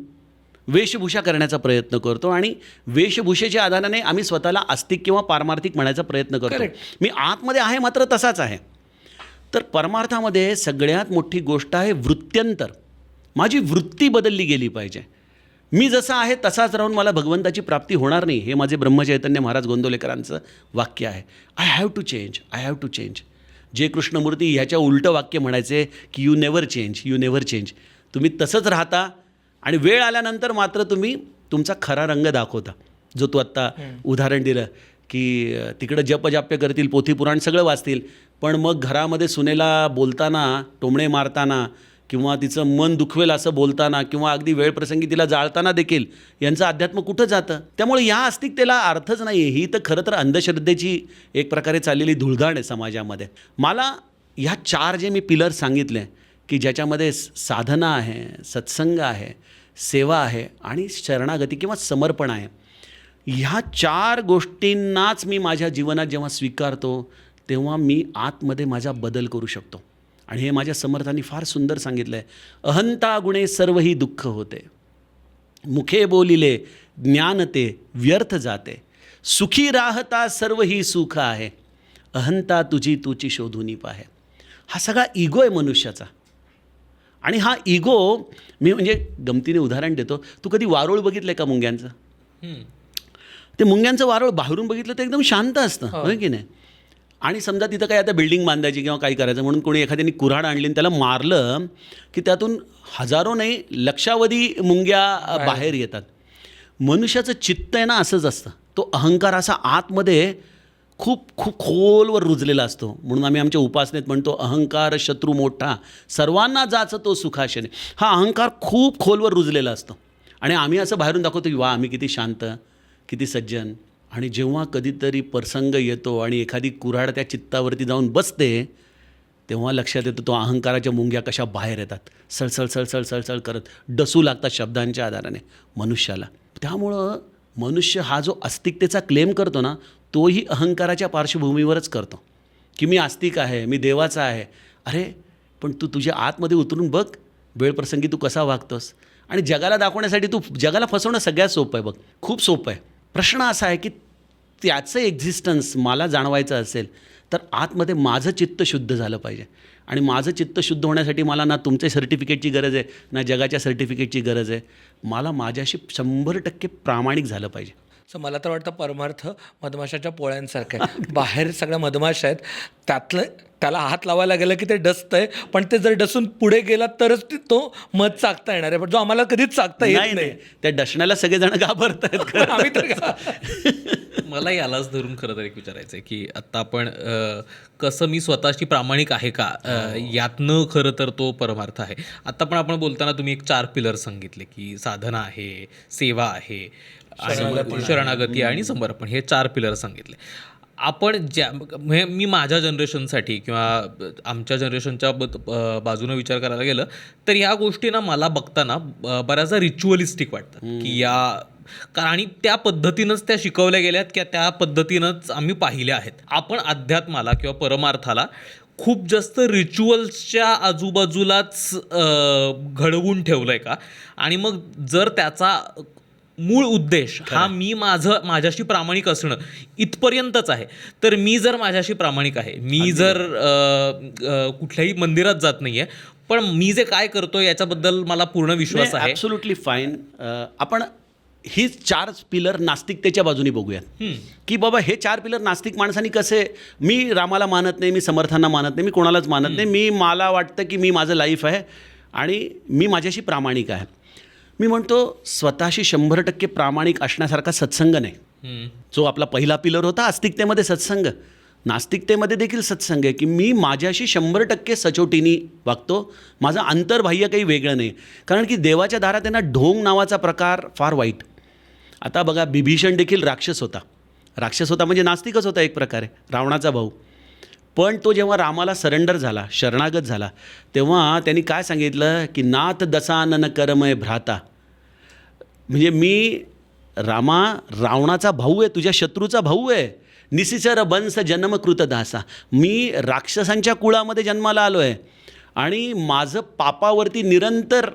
Speaker 2: वेशभूषा करण्याचा प्रयत्न करतो, आणि वेशभूषेच्या आधाराने आम्ही स्वतःला आस्तिक किंवा पारमार्थिक म्हणायचा प्रयत्न करतो. मी आतमध्ये आहे मात्र तसाच आहे. तर परमार्थामध्ये सगळ्यात मोठी गोष्ट आहे वृत्त्यंतर. माझी वृत्ती बदलली गेली पाहिजे. मी जसा आहे तसाच राहून मला भगवंताची प्राप्ती होणार नाही, हे माझे ब्रह्मचैतन्य महाराज गोंदवलेकरांचं वाक्य आहे. I have to change, I have to change. J Krishnamurti ह्याच्या उलटं वाक्य म्हणायचे की you never change, you never change. तुम्ही तसंच राहता, आणि वेळ आल्यानंतर मात्र तुम्ही तुमचा खरा रंग दाखवता. जो तू आत्ता उदाहरण दिलं की तिकडं जपजाप्य करतील, पोथीपुराण सगळं वाचतील, पण मग घरामध्ये सुनेला बोलताना, टोमणे मारताना, किंवा तिचं मन दुखवेल असं बोलताना, किंवा अगदी वेळप्रसंगी तिला जाळताना देखील यांचं अध्यात्म कुठं जातं. त्यामुळे या आस्तिकतेला अर्थच नाही आहे. ही तर खरं तर अंधश्रद्धेची एक प्रकारे चाललेली धुळघाण आहे समाजामध्ये. मला ह्या 4 जे मी पिलर सांगितले की ज्याच्यामध्ये साधना आहे, सत्संग आहे, सेवा आहे आणि शरणागती किंवा समर्पण आहे. ह्या 4 गोष्टींनाच मी माझ्या जीवनात जेव्हा स्वीकारतो तेव्हा मी आतमध्ये माझा बदल करू शकतो. आणि हे माझ्या समर्थांनी फार सुंदर सांगितलं आहे. अहंता गुणे सर्व ही दुःख होते, मुखे बोलिले ज्ञान ते व्यर्थ जाते, सुखी राहता सर्व ही सुख आहे, अहंता तुझी तुची शोधून पाहे. हा सगळा इगो आहे मनुष्याचा. आणि हा इगो मी म्हणजे गमतीने उदाहरण देतो. तू कधी वारुळ बघितलं आहे का मुंग्यांचं? ते मुंग्यांचं वारुळ बाहेरून बघितलं तर एकदम शांत असतं, होय की नाही? आणि समजा तिथं काही आता बिल्डिंग बांधायची किंवा काही करायचं म्हणून कोणी एखाद्याने कुऱ्हाड आणली आणि त्याला मारलं की त्यातून हजारो नाही लक्षावधी मुंग्या बाहेर येतात. मनुष्याचं चित्त आहे ना असंच असतं. तो अहंकार असा आतमध्ये खूप खूप खोलवर रुजलेला असतो. म्हणून आम्ही आमच्या उपासनेत म्हणतो अहंकार शत्रू मोठा सर्वांना जाचं तो सुखाशने. हा अहंकार खूप खोलवर रुजलेला असतो आणि आम्ही असं बाहेरून दाखवतो की वा आम्ही किती शांत, किती सज्जन. आणि जेव्हा कधीतरी प्रसंग येतो आणि एखादी कुऱ्हाड त्या चित्तावरती जाऊन बसते तेव्हा लक्षात येतं तो अहंकाराच्या मुंग्या कशा बाहेर येतात, सळसळ सळसळ सळसळ करत डसू लागतात शब्दांच्या आधाराने मनुष्याला. त्यामुळं मनुष्य हा जो आस्तिकतेचा क्लेम करतो ना तोही अहंकाराच्या पार्श्वभूमीवरच करतो की मी आस्तिक आहे, मी देवाचा आहे. अरे पण तू तुझ्या आतमध्ये उतरून बघ वेळप्रसंगी तू कसा वागतोस. आणि जगाला दाखवण्यासाठी तू जगाला फसवणं सगळ्यात सोपं आहे बघ, खूप सोपं आहे. प्रश्न असा आहे की त्याचं एक्झिस्टन्स मला जाणवायचं असेल तर आतमध्ये माझं चित्त शुद्ध झालं पाहिजे. आणि माझं चित्त शुद्ध होण्यासाठी मला ना तुमच्या सर्टिफिकेटची गरज आहे ना जगाच्या सर्टिफिकेटची गरज आहे. मला माझ्याशी 100% प्रामाणिक झालं पाहिजे.
Speaker 3: सो मला तर वाटतं परमार्थ मधमाशाच्या पोळ्यांसारखं आहे. बाहेर सगळ्या मधमाशा आहेत, त्याला हात लावायला गेलं की ते डसतंय, पण ते जर डसून पुढे गेला तरच तो मध चाकता येणार आहे, पण जो आम्हाला कधीच चाकता येत नाही.
Speaker 2: त्या डसण्याला सगळेजण घाबरत आहेत.
Speaker 3: आम्ही तर
Speaker 1: मला यालाच धरून खरं तर एक विचारायचं आहे की आत्ता आपण कसं मी स्वतःशी प्रामाणिक आहे का यातनं खरं तर तो परमार्थ आहे. आत्ता पण आपण बोलताना तुम्ही एक 4 पिलर सांगितले की साधना आहे, सेवा आहे आणि शरणागती आणि समर्पण, हे 4 पिलर सांगितले. आपण मी माझ्या जनरेशनसाठी किंवा आमच्या जनरेशनच्या बाजूनं विचार करायला गेलं तर ह्या गोष्टी ना मला बघताना बऱ्याचदा रिच्युअलिस्टिक वाटतात की आणि त्या पद्धतीनंच त्या शिकवल्या गेल्यात की त्या पद्धतीनंच आम्ही पाहिल्या आहेत. आपण अध्यात्माला किंवा परमार्थाला खूप जास्त रिच्युअल्सच्या आजूबाजूलाच घडवून ठेवलं आहे का? आणि मग जर त्याचा मूळ उद्देश हा मी माझ्याशी प्रामाणिक असणं इथपर्यंतच आहे तर मी जर माझ्याशी प्रामाणिक आहे, मी जर कुठल्याही मंदिरात जात नाही आहे, पण मी जे काय करतो याच्याबद्दल मला पूर्ण विश्वास आहे.
Speaker 2: Absolutely fine. आपण ही 4 पिलर नास्तिकतेच्या बाजूने बघूयात की बाबा हे 4 पिलर नास्तिक माणसांनी कसे. मी रामाला मानत नाही, मी समर्थांना मानत नाही, मी कोणालाच मानत नाही, मला वाटतं की मी माझं लाईफ आहे आणि मी माझ्याशी प्रामाणिक आहे. मी म्हणतो स्वतःशी 100% प्रामाणिक असण्यासारखा सत्संग नाही. जो आपला पहिला पिलर होता आस्तिकतेमध्ये सत्संग, नास्तिकतेमध्ये देखील सत्संग आहे की मी माझ्याशी 100% सचोटीने वागतो. माझं अंतर्बाह्य काही वेगळं नाही. कारण की देवाच्या दारात त्यांना ढोंग नावाचा प्रकार फार वाईट. आता बघा बिभीषण देखील राक्षस होता म्हणजे नास्तिकच होता एक प्रकारे, रावणाचा भाऊ. पण तो जेव्हा रामाला सरेंडर झाला, शरणागत झाला, तेव्हा त्यांनी काय सांगितलं की नाथ दसानन करमय भ्राता. म्हणजे मी रावणाचा भाऊ आहे, तुझ्या शत्रूचा भाऊ आहे. निसिचर बंस जन्मकृत दासा. मी राक्षसांच्या कुळामध्ये जन्माला आलो आहे आणि माझं पापावरती निरंतर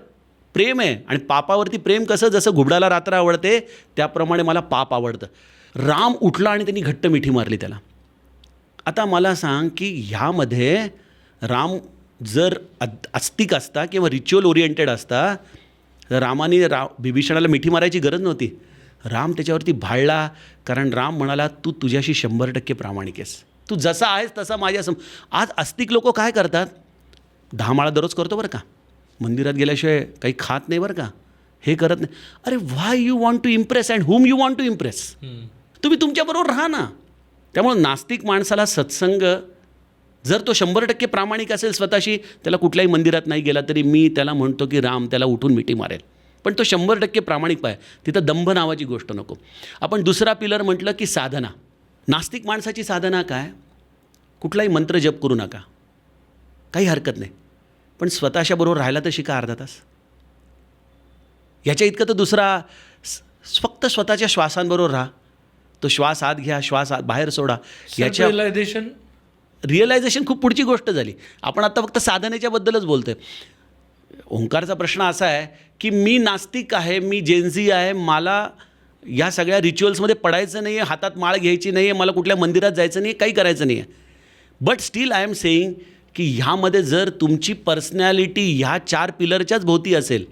Speaker 2: प्रेम आहे. आणि पापावरती प्रेम कसं, जसं घुबडाला रात्र आवडते त्याप्रमाणे मला पाप आवडतं. राम उठला आणि त्यांनी घट्ट मिठी मारली त्याला. आता मला सांग की ह्यामध्ये राम जर आस्तिक असता किंवा रिच्युअल ओरिएंटेड असता तर रामाने बिभीषणाला मिठी मारायची गरज नव्हती. राम त्याच्यावरती भाळला, कारण राम म्हणाला तू तुझ्याशी 100% प्रामाणिक आहेस, तू जसा आहेस तसा आज आस्तिक लोक काय करतात, 10 माळा दररोज करतो बरं का, मंदिरात गेल्याशिवाय काही खात नाही बरं का, हे करत नाही. अरे why you want to impress and whom you want to impress. तुम्ही तुमच्याबरोबर राहा ना. त्यामुळे नास्तिक माणसाला सत्संग जर तो 100% प्रामाणिक असेल स्वतःशी, त्याला कुठल्याही मंदिरात नाही गेला तरी मी त्याला म्हणतो की राम त्याला उठून मिठी मारेल. पण तो 100% प्रामाणिक पाहिजे. तिथं दंभ नावाची गोष्ट नको. आपण दुसरा पिलर म्हटलं की साधना. नास्तिक माणसाची साधना काय, कुठलाही मंत्र जप करू नका, काही हरकत नाही, पण स्वतःच्या बरोबर राहायला तर शिका अर्धा तास. याच्या इतकं तर दुसरा फक्त स्वतःच्या श्वासांबरोबर राहा. तो श्वास आत घ्या, श्वास आत बाहेर सोडा. याच्या रिअलायझेशन खूप पुढची गोष्ट झाली. आपण आता फक्त साधनेच्याबद्दलच बोलतो आहे. ओंकारचा प्रश्न असा आहे की मी नास्तिक आहे, मी जेनझी आहे, मला या सगळ्या रिच्युअल्समध्ये पडायचं नाही आहे, हातात माळ घ्यायची नाही आहे, मला कुठल्या मंदिरात जायचं नाही आहे, काही करायचं नाही आहे. But still I am saying की ह्यामध्ये जर तुमची पर्सनॅलिटी ह्या 4 पिलरच्याच भोवती असेल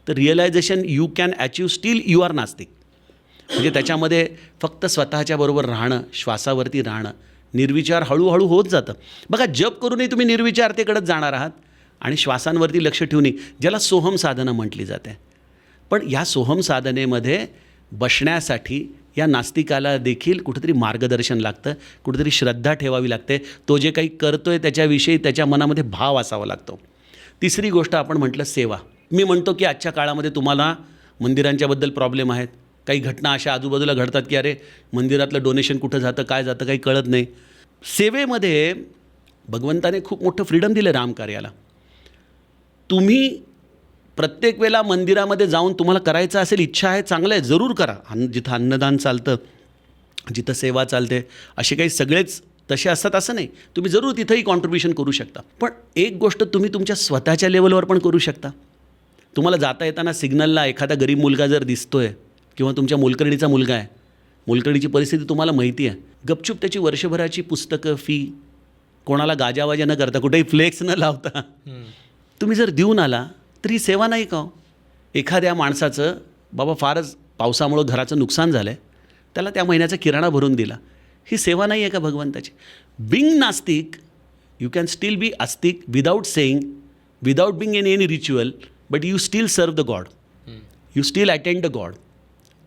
Speaker 2: तर realisation you can achieve still you are nastik. म्हणजे त्याच्यामध्ये फक्त स्वतःच्या बरोबर राहणं, श्वासावरती राहणं, निर्विचार हळूहळू होत जातं. बघा, जप करूनही तुम्ही निर्विचारतेकडेच जाणार आहात आणि श्वासांवरती लक्ष ठेवूनही, ज्याला सोहम साधना म्हटली जाते. पण या सोहम साधनेमध्ये बसण्यासाठी या नास्तिकाला देखील कुठेतरी मार्गदर्शन लागतं, कुठेतरी श्रद्धा ठेवावी लागते, तो जे काही करतो आहे त्याच्याविषयी त्याच्या मनामध्ये भाव असावा लागतो. तिसरी गोष्ट आपण म्हटलं सेवा. मी म्हणतो की आजच्या काळामध्ये तुम्हाला मंदिरांच्याबद्दल प्रॉब्लेम आहेत, काही घटना अशा आजूबाजूला घडतात की अरे मंदिरातलं डोनेशन कुठं जातं, काय जातं, काही कळत नाही. सेवेमध्ये भगवंताने खूप मोठं फ्रीडम दिलं रामकार्याला. तुम्ही प्रत्येक वेळेला मंदिरामध्ये जाऊन तुम्हाला करायचं असेल, इच्छा आहे, चांगलं आहे, जरूर करा. जिथं अन्नदान चालतं, जिथं सेवा चालते, असे काही सगळेच तसे असतात असं नाही. तुम्ही जरूर तिथंही कॉन्ट्रीब्युशन करू शकता. पण एक गोष्ट तुम्ही तुमच्या स्वतःच्या लेवलवर पण करू शकता. तुम्हाला जाता येताना सिग्नलला एखादा गरीब मुलगा जर दिसतोय किंवा तुमच्या मोलकरणीचा मुलगा आहे, मोलकरणीची परिस्थिती तुम्हाला माहिती आहे, गपचूप त्याची वर्षभराची पुस्तकं, फी, कोणाला गाजावाजा न करता, कुठेही फ्लेक्स न लावता तुम्ही जर देऊन आला तरी सेवा नाही का? एखाद्या माणसाचं बाबा फारच पावसामुळं घराचं नुकसान झालं आहे, त्याला त्या महिन्याचा किराणा भरून दिला, ही सेवा नाही आहे का भगवंताची? Being nastik you can still be astik without saying, without being in any ritual, but you still serve the god, you still attend the god.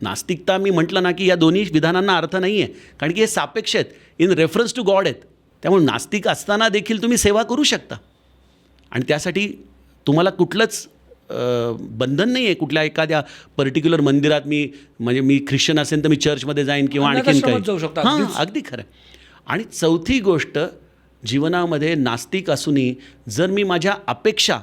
Speaker 2: नास्तिकता मी म्हटलं ना की या दोन्ही विधानांना अर्थ नाही आहे, कारण की हे सापेक्ष आहेत, इन रेफरन्स टू गॉड आहेत. त्यामुळे नास्तिक असताना देखील तुम्ही सेवा करू शकता आणि त्यासाठी तुम्हाला कुठलंच बंधन नाही आहे. कुठल्या एखाद्या पर्टिक्युलर मंदिरात मी ख्रिश्चन असेल तर मी चर्चमध्ये जाईन किंवा आणखीन काही. हां, अगदी खरं. आणि चौथी गोष्ट, जीवनामध्ये नास्तिक असूनही जर मी माझ्या अपेक्षा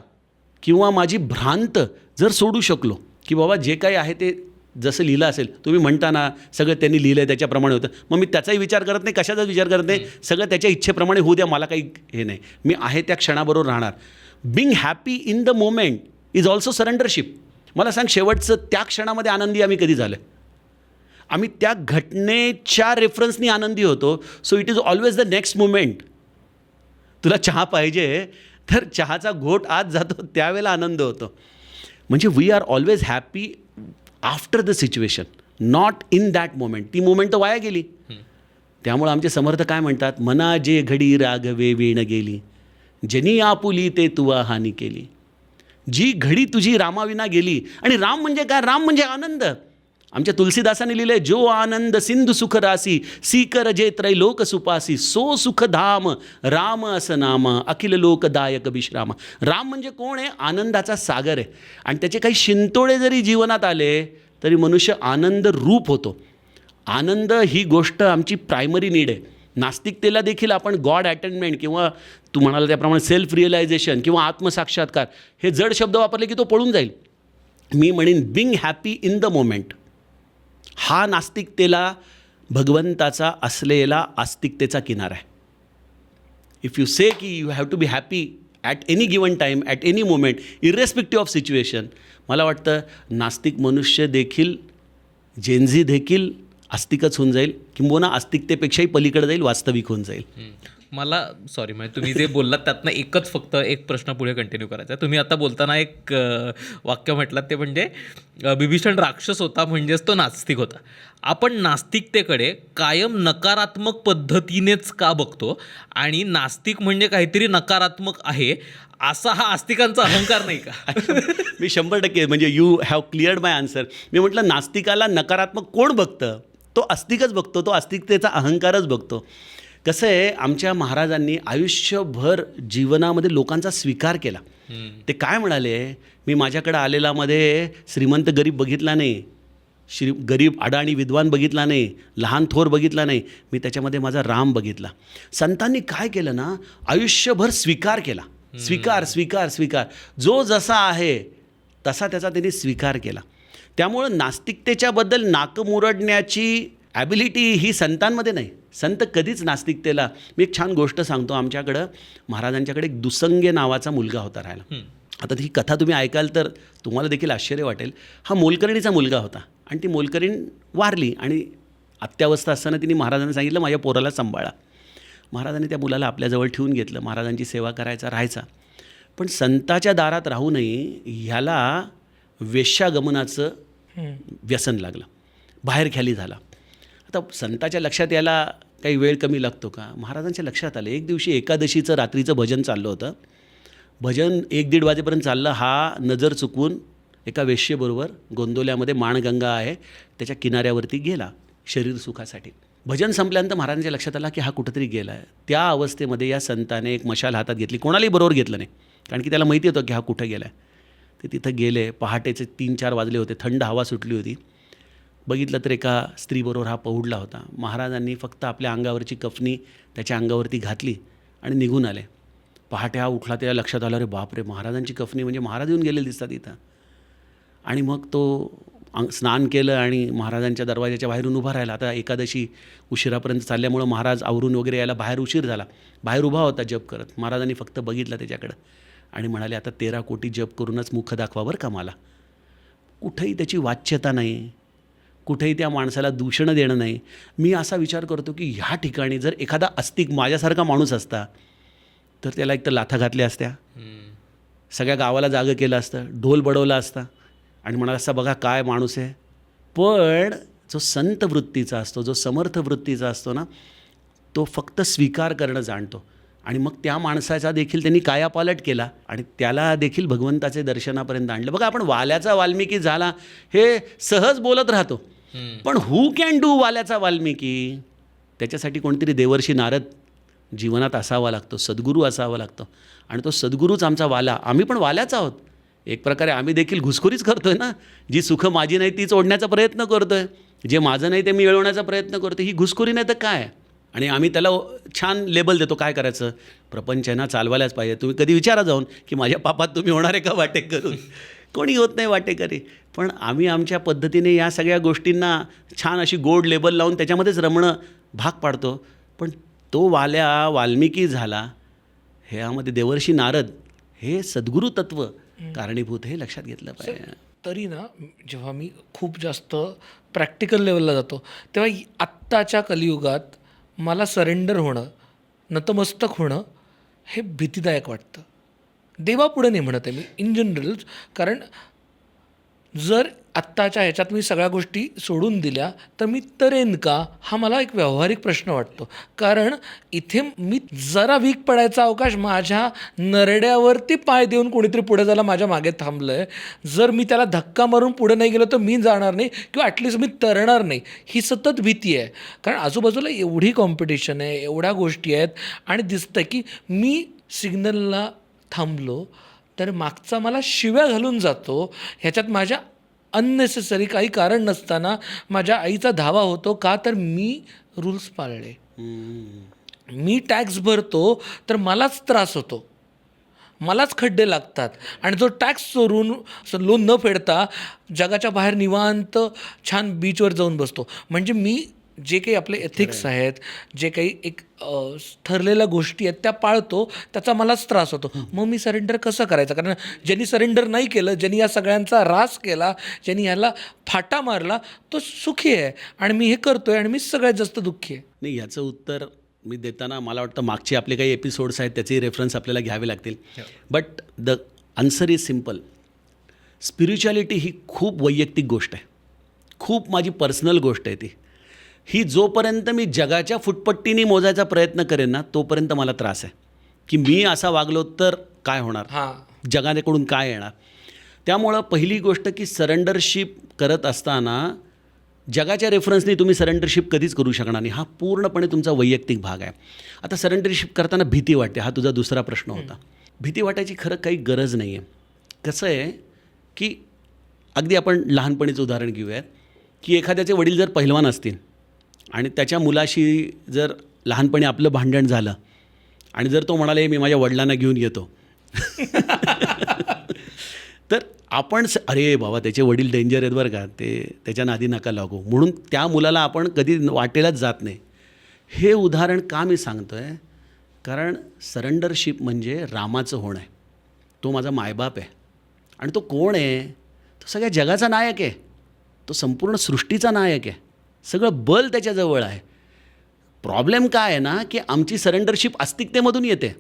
Speaker 2: किंवा माझी भ्रांत जर सोडू शकलो की बाबा जे काही आहे ते जसं लिहिलं असेल, तुम्ही म्हणता ना सगळं त्यांनी लिहिलं आहे त्याच्याप्रमाणे होतं, मग मी त्याचाही विचार करत नाही, कशाचाच विचार करत नाही, सगळं त्याच्या इच्छेप्रमाणे होऊ द्या, मला काही हे नाही, मी आहे त्या क्षणाबरोबर राहणार. Being happy in the moment is also surrendership. मला सांग, शेवटचं त्या क्षणामध्ये आनंदी आम्ही कधी झालं? आम्ही त्या घटनेच्या रेफरन्सनी आनंदी होतो. So it is always the next moment. तुला चहा पाहिजे तर चहाचा घोट आत जातो, त्यावेळेला आनंद होतो. म्हणजे we are always happy after the situation, not in that moment. ती मोमेंट तर वाया गेली. त्यामुळं आमचे समर्थ काय म्हणतात, मना जे घडी राघवे वेण गेली, जनी आपुली ते तुवा हानी केली. जी घडी तुझी रामाविना गेली. आणि राम म्हणजे काय? राम म्हणजे आनंद. आमच्या तुलसीदासाने लिहिलं आहे, जो आनंद सिंधू सुख रासी, सीकर जे त्रैलोक सुपासी, सो सुख धाम राम असं नाम, अखिल लोकदायक विश्राम. राम म्हणजे कोण आहे? आनंदाचा सागर आहे. आणि त्याचे काही शिंतोडे जरी जीवनात आले तरी मनुष्य आनंद रूप होतो. आनंद ही गोष्ट आमची प्रायमरी नीड आहे. नास्तिकतेला देखील आपण गॉड अटेनमेंट किंवा तू म्हणाला त्याप्रमाणे सेल्फ रिअलायझेशन किंवा आत्मसाक्षात्कार हे जड शब्द वापरले की तो पळून जाईल. मी म्हणेन Bing happy in the moment. हा नास्तिकतेला भगवंताचा असलेला आस्तिकतेचा किनारा आहे. इफ यू से की you have to be happy at any given time, at any moment, irrespective of situation, मला वाटतं नास्तिक मनुष्य देखील, जेनझी देखील आस्तिकच होऊन जाईल, किंबहुना आस्तिकतेपेक्षाही पलीकडे जाईल, वास्तविक होऊन जाईल.
Speaker 1: मला सॉरी, म्हणजे तुम्ही जे बोललात त्यातनं एकच फक्त एक प्रश्न पुढे कंटिन्यू करायचा आहे. तुम्ही आता बोलताना एक वाक्य म्हटलात, ते म्हणजे बिभीषण राक्षस होता म्हणजेच तो नास्तिक होता. आपण नास्तिकतेकडे कायम नकारात्मक पद्धतीनेच का बघतो? आणि नास्तिक म्हणजे काहीतरी नकारात्मक आहे असा हा आस्तिकांचा अहंकार नाही का?
Speaker 2: मी 100% म्हणजे you have cleared my answer. मी म्हटलं नास्तिकाला नकारात्मक कोण बघतं? तो आस्तिकच बघतो, तो आस्तिकतेचा अहंकारच बघतो. कसं आहे, आमच्या महाराजांनी आयुष्यभर जीवनामध्ये लोकांचा स्वीकार केला. ते काय म्हणाले, मी माझ्याकडे आलेलामध्ये श्रीमंत गरीब बघितला नाही, गरीब अडाणी विद्वान बघितला नाही, लहान थोर बघितला नाही, मी त्याच्यामध्ये माझा राम बघितला. संतांनी काय केलं ना, आयुष्यभर स्वीकार केला. स्वीकार स्वीकार स्वीकार. जो जसा आहे तसा त्याचा त्यांनी स्वीकार केला. त्यामुळं नास्तिकतेच्याबद्दल नाकं मुरडण्याची ॲबिलिटी ही संतांमध्ये नाही. संत कधीच नास्तिकतेला, मी एक छान गोष्ट सांगतो. आमच्याकडं महाराजांच्याकडे एक दुसंगे नावाचा मुलगा होता राहायला. आता ही कथा तुम्ही ऐकाल तर तुम्हाला देखील आश्चर्य वाटेल. हा मोलकर्णीचा मुलगा होता आणि ती मोलकरीण वारली आणि अत्यावस्था असताना तिने महाराजांना सांगितलं माझ्या पोराला सांभाळा. महाराजांनी त्या मुलाला आपल्याजवळ ठेवून घेतलं. महाराजांची सेवा करायचा, राहायचा. पण संताच्या दारात राहूनही ह्याला वेश्यागमनाचं व्यसन लागलं, बाहेरख्याली झाला. आता संताच्या लक्षात यायला काही वेळ कमी लागतो का? महाराजांच्या लक्षात आलं. एक दिवशी एकादशीचं रात्रीचं भजन चाललं होतं. भजन 1-1:30 वाजेपर्यंत चाललं. हा नजर चुकवून एका वेश्येबरोबर गोंदवल्यामध्ये माणगंगा आहे त्याच्या किनाऱ्यावरती गेला शरीर सुखासाठी. भजन संपल्यानंतर महाराजांच्या लक्षात आला की हा कुठंतरी गेला आहे. त्या अवस्थेमध्ये या संताने एक मशाल हातात घेतली. कोणालाही बरोबर घेतलं नाही, कारण की त्याला माहिती होतं की हा कुठं गेला आहे. ते तिथं गेले. पहाटेचे 3-4 वाजले होते. थंड हवा सुटली होती. बघितलं तर एका स्त्रीबरोबर हा पहुडला होता. महाराजांनी फक्त आपल्या अंगावरची कफनी त्याच्या अंगावरती घातली आणि निघून आले. पहाटे हा उठला. त्याच्या लक्षात आलं, अरे बापरे, महाराजांची कफनी म्हणजे महाराज येऊन गेलेले दिसतात इथं. आणि मग तो स्नान केलं आणि महाराजांच्या दरवाजाच्या बाहेरून उभा राहिला. आता एकादशी उशिरापर्यंत चालल्यामुळं महाराज आवरून वगैरे यायला बाहेर उशीर झाला. बाहेर उभा होता जप करत. महाराजांनी फक्त बघितलं त्याच्याकडं आणि म्हणाले आता 13 कोटी जप करूनच मुख दाखवा बरं का मला. कुठेही त्याची वाच्यता नाही, कुठेही त्या माणसाला दूषणं देणं नाही. मी असा विचार करतो की ह्या ठिकाणी जर एखादा आस्तिक माझ्यासारखा माणूस असता तर त्याला एक तर लाथा घातल्या असत्या, सगळ्या गावाला जागं केलं असतं, ढोल बडवला असता आणि म्हणाला असता बघा काय माणूस आहे. पण जो संत वृत्तीचा असतो, जो समर्थ वृत्तीचा असतो ना, तो फक्त स्वीकार करणं जाणतो. आणि मग त्या माणसाचा देखील त्यांनी कायापालट केला आणि त्याला देखील भगवंताचे दर्शनापर्यंत आणलं. बघा आपण वाल्याचा वाल्मिकी झाला हे सहज बोलत राहतो, पण हू कॅन डू वाल्याचा वाल्मिकी? त्याच्यासाठी कोणतरी देवर्षी नारद जीवनात असावा लागतो, सद्गुरू असावा लागतो. आणि तो सद्गुरूच आमचा वाला. आम्ही पण वाल्याच आहोत एक प्रकारे. आम्ही देखील घुसखोरीच करतोय ना. जी सुखं माझी नाही तीच ओढण्याचा प्रयत्न करतोय, जे माझं नाही ते मिळवण्याचा प्रयत्न करतो. ही घुसखोरी नाही तर काय? आणि आम्ही त्याला छान लेबल देतो. काय करायचं? प्रपंच आहे ना, चालवायलाच पाहिजे. तुम्ही कधी विचारा जाऊन की माझ्या पापात तुम्ही होणार आहे का वाटेकरून? कोणी होत नाही वाटेकरी. पण आम्ही आमच्या पद्धतीने या सगळ्या गोष्टींना छान अशी गोड लेबल लावून त्याच्यामध्येच रमणं भाग पाडतो. पण तो वाल्या वाल्मिकी झाला, ह्यामध्ये देवर्षी नारद हे सद्गुरू तत्व कारणीभूत, हे लक्षात घेतलं पाहिजे.
Speaker 3: तरी ना जेव्हा मी खूप जास्त प्रॅक्टिकल लेवलला जातो तेव्हा आत्ताच्या कलियुगात मला सरेंडर होणं, नतमस्तक होणं हे भीतीदायक वाटतं. देवापुढे नाही म्हणत आहे मी, इन जनरल. कारण जर आत्ताच्या ह्याच्यात मी सगळ्या गोष्टी सोडून दिल्या तर मी तरेन का, हा मला एक व्यावहारिक प्रश्न वाटतो. कारण इथे मी जरा वीक पडायचा अवकाश, माझ्या नरड्यावरती पाय देऊन कोणीतरी पुढे जायला माझ्या मागे थांबलं आहे. जर मी त्याला धक्का मारून पुढे नाही गेलो तर मी जाणार नाही किंवा ॲटलिस्ट मी तरणार नाही, ही सतत भीती आहे. कारण आजूबाजूला एवढी कॉम्पिटिशन आहे, एवढ्या गोष्टी आहेत आणि दिसतं की मी सिग्नलला थांबलो तर मागचा मला शिव्या घालून जातो. ह्याच्यात माझ्या अननेसेसरी काही कारण नसताना माझ्या आईचा धावा होतो. का तर मी रूल्स पाळले. मी टॅक्स भरतो तर मलाच त्रास होतो, मलाच खड्डे लागतात. आणि जो टॅक्स चोरून लोन न फेडता जगाच्या बाहेर निवांत छान बीचवर जाऊन बसतो. म्हणजे मी जे काही आपले एथिक्स आहेत, जे काही एक ठरलेल्या गोष्टी आहेत त्या पाळतो, त्याचा मलाच त्रास होतो. मग मी सरेंडर कसं करायचं? कारण ज्यांनी सरेंडर नाही केलं, ज्यांनी या सगळ्यांचा ऱ्हास केला, ज्यांनी ह्याला फाटा मारला, तो सुखी आहे आणि मी हे करतोय आणि मी सगळ्यात जास्त दुःखी आहे.
Speaker 2: नाही, याचं उत्तर मी देताना मला वाटतं मागचे आपले काही एपिसोड्स आहेत त्याचे रेफरन्स आपल्याला घ्यावे लागतील. But the answer is simple. Spirituality ही खूप वैयक्तिक गोष्ट आहे, खूप माझी पर्सनल गोष्ट आहे ती. ही जोपर्यंत मी जगाच्या फुटपट्टीने मोजायचा प्रयत्न करेन ना, तोपर्यंत मला त्रास आहे की मी असा वागलो तर काय होणार, जगाकडून काय येणार. त्यामुळं पहिली गोष्ट की सरेंडरशिप करत असताना जगाच्या रेफरन्सने तुम्ही सरेंडरशिप कधीच करू शकणार नाही. हा पूर्णपणे तुमचा वैयक्तिक भाग आहे. आता सरेंडरशिप करताना भीती वाटते, हा तुझा दुसरा प्रश्न होता. भीती वाटायची खरं काही गरज नाही आहे. कसं आहे की अगदी आपण लहानपणीचं उदाहरण घेऊयात की एखाद्याचे वडील जर पहिलवान असतील आणि त्याच्या मुलाशी जर लहानपणी आपलं भांडण झालं आणि जर तो म्हणाले मी माझ्या वडिलांना घेऊन येतो, तर आपण अरे बाबा त्याचे वडील डेंजर आहेत बरं का, ते त्याच्या नादी नका लागू, म्हणून त्या मुलाला आपण कधी वाटेलाच जात नाही. हे उदाहरण का मी सांगतो आहे, कारण सरेंडरशिप म्हणजे रामाचं होणं आहे. तो माझा मायबाप आहे. आणि तो कोण आहे? तो सगळ्या जगाचा नायक आहे. तो संपूर्ण सृष्टीचा नायक आहे. सगळं बल त्याच्याजवळ आहे. प्रॉब्लेम काय आहे ना, की आमची सरेंडरशिप आस्तिकतेमधून येते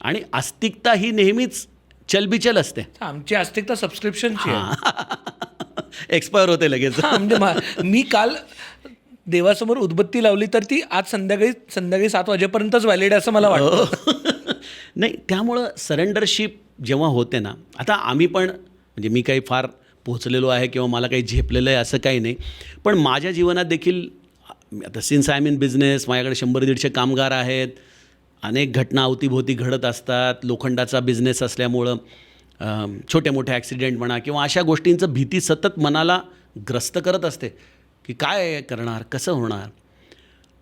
Speaker 2: आणि आस्तिकता ही नेहमीच चलबिचल असते.
Speaker 3: आमची आस्तिकता सबस्क्रिप्शनची आहे.
Speaker 2: एक्सपायर होते लगेच.
Speaker 3: म्हणजे मी काल देवासमोर उदबत्ती लावली तर ती आज संध्याकाळी 7 वाजेपर्यंतच व्हॅलिड असं मला वाटतं.
Speaker 2: नाही, त्यामुळं सरेंडरशिप जेव्हा होते ना, आता आम्ही पण म्हणजे मी काही फार पोचलेलो आहे किंवा मला काही झेपलेलं आहे असं काही नाही, पण माझ्या जीवनात देखील आता since I am in business, माझ्याकडे 100-150 कामगार आहेत, अनेक घटना अवतीभोवती घडत असतात. लोखंडाचा बिझनेस असल्यामुळं छोटे मोठे ॲक्सिडेंट म्हणा किंवा अशा गोष्टींचं भीती सतत मनाला ग्रस्त करत असते की काय करणार, कसं होणार.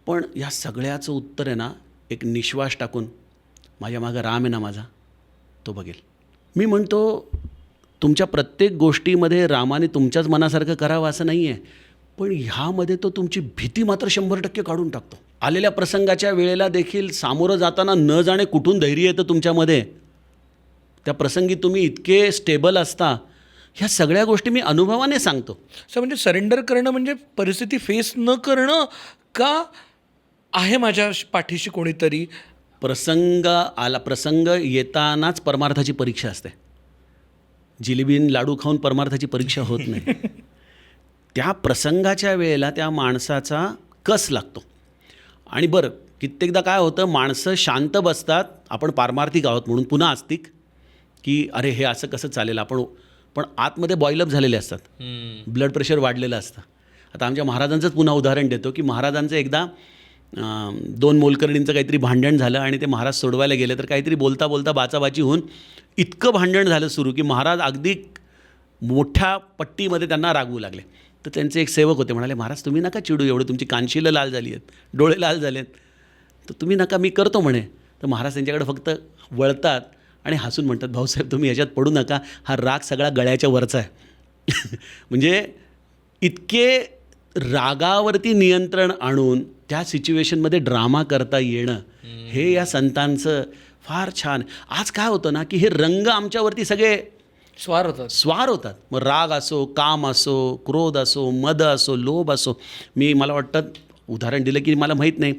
Speaker 2: पण या सगळ्याचं उत्तर आहे ना, एक निश्वास टाकून माझ्या मागं राम आहे ना माझा, तो बघेल. मी म्हणतो तुमच्या प्रत्येक गोष्टीमध्ये रामाने तुमच्याच मनासारखं करावं असं नाही आहे, पण ह्यामध्ये तो तुमची भीती मात्र 100% काढून टाकतो. आलेल्या प्रसंगाच्या वेळेला देखील सामोरं जाताना न जाणे कुठून धैर्य येतं तुमच्यामध्ये. त्या प्रसंगी तुम्ही इतके स्टेबल असता. ह्या सगळ्या गोष्टी मी अनुभवाने सांगतो.
Speaker 3: म्हणजे सरेंडर करणं म्हणजे परिस्थिती फेस न करणं का आहे माझ्या पाठीशी कोणीतरी.
Speaker 2: प्रसंग येतानाच परमार्थाची परीक्षा असते. जिलेबीन लाडू खाऊन परमार्थाची परीक्षा होत नाही. त्या प्रसंगाच्या वेळेला त्या माणसाचा कस लागतो. आणि बरं, कित्येकदा काय होतं, माणसं शांत बसतात, आपण पारमार्थिक आहोत म्हणून पुन्हा आस्तिक, की अरे हे असं कसं चालेल, पण आतमध्ये बॉईलअप झालेले असतात, ब्लड प्रेशर वाढलेलं असतं. आता आमच्या महाराजांचंच पुन्हा उदाहरण देतो की महाराजांचं एकदा 2 मोलकरणींचं काहीतरी भांडण झालं आणि ते महाराज सोडवायला गेले, तर काहीतरी बोलता बोलता बाचाबाची होऊन इतकं भांडण झालं सुरू की महाराज अगदी मोठ्या पट्टीमध्ये त्यांना रागवू लागले. तर त्यांचे एक सेवक होते, म्हणाले महाराज तुम्ही नका चिडू, एवढं तुमची कानशिलं लाल झाली आहेत, डोळे लाल झाले आहेत, तर तुम्ही नका, मी करतो म्हणे. तर महाराज त्यांच्याकडे फक्त वळतात आणि हसून म्हणतात, भाऊसाहेब तुम्ही ह्याच्यात पडू नका, हा राग सगळा गळ्याच्या वरचा आहे. म्हणजे इतके रागावरती नियंत्रण आणून त्या सिच्युएशनमध्ये ड्रामा करता येणं, हे या संतांचं फार छान. आज काय होतं ना, की हे रंग आमच्यावरती सगळे स्वार होतात. मग राग असो, काम असो, क्रोध असो, मद असो, लोभ असो. मला वाटतं उदाहरण दिलं की मला माहीत नाही,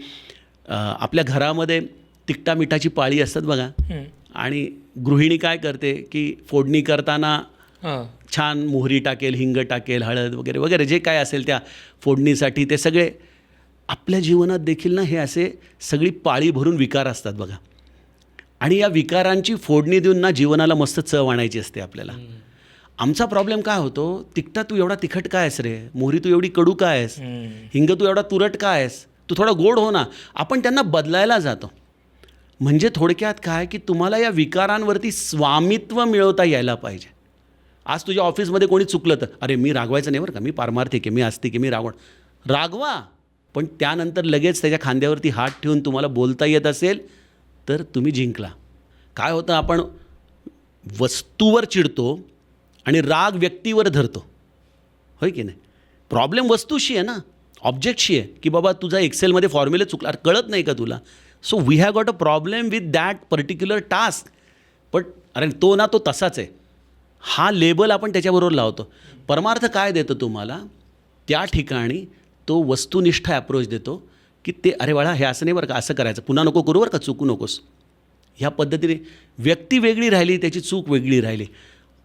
Speaker 2: आपल्या घरामध्ये तिखटा मिठाची पाळी असतात बघा, आणि गृहिणी काय करते की फोडणी करताना छान मोहरी टाकेल, हिंग टाकेल, हळद वगैरे वगैरे जे काय असेल त्या फोडणीसाठी, ते सगळे आपल्या जीवनात देखील ना हे असे सगळी पाळी भरून विकार असतात बघा. आणि या विकारांची फोडणी देऊन ना जीवनाला मस्त चव आणायची असते आपल्याला. आमचा प्रॉब्लेम काय होतो, तिखटा तू एवढा तिखट काय आहेस रे, मोहरी तू एवढी कडू काय आहेस, हिंग तू एवढा तुरट काय आहेस, तू थोडा गोड हो ना. आपण त्यांना बदलायला जातो. म्हणजे थोडक्यात काय, की तुम्हाला या विकारांवरती स्वामित्व मिळवता यायला पाहिजे. आज तुझ्या ऑफिसमध्ये कोणी चुकलं तर अरे मी रागवायचं नाही बरं का, मी पारमार्थिक आहे, मी आस्तिक आहे, मी रागवा, पण त्यानंतर लगेच त्याच्या खांद्यावरती हात ठेवून तुम्हाला बोलता येत असेल तर तुम्ही जिंकला. काय होतं, आपण वस्तूवर चिडतो आणि राग व्यक्तीवर धरतो, होय की नाही. प्रॉब्लेम वस्तूशी आहे ना, ऑब्जेक्टशी आहे, की बाबा तुझा एक्सेलमध्ये फॉर्म्युला चुकला, कळत नाही का तुला. So we have got a problem with that particular task. पण अरे तो ना तो तसाच आहे, हा लेबल आपण त्याच्याबरोबर लावतो. परमार्थ काय देतो तुम्हाला, त्या ठिकाणी तो वस्तुनिष्ठ ॲप्रोच देतो की ते अरे बाळा हे असं नाही बरं का, असं करायचं, पुन्हा नको करू बरं का, चुकू नकोस. ह्या पद्धतीने व्यक्ती वेगळी राहिली, त्याची चूक वेगळी राहिली.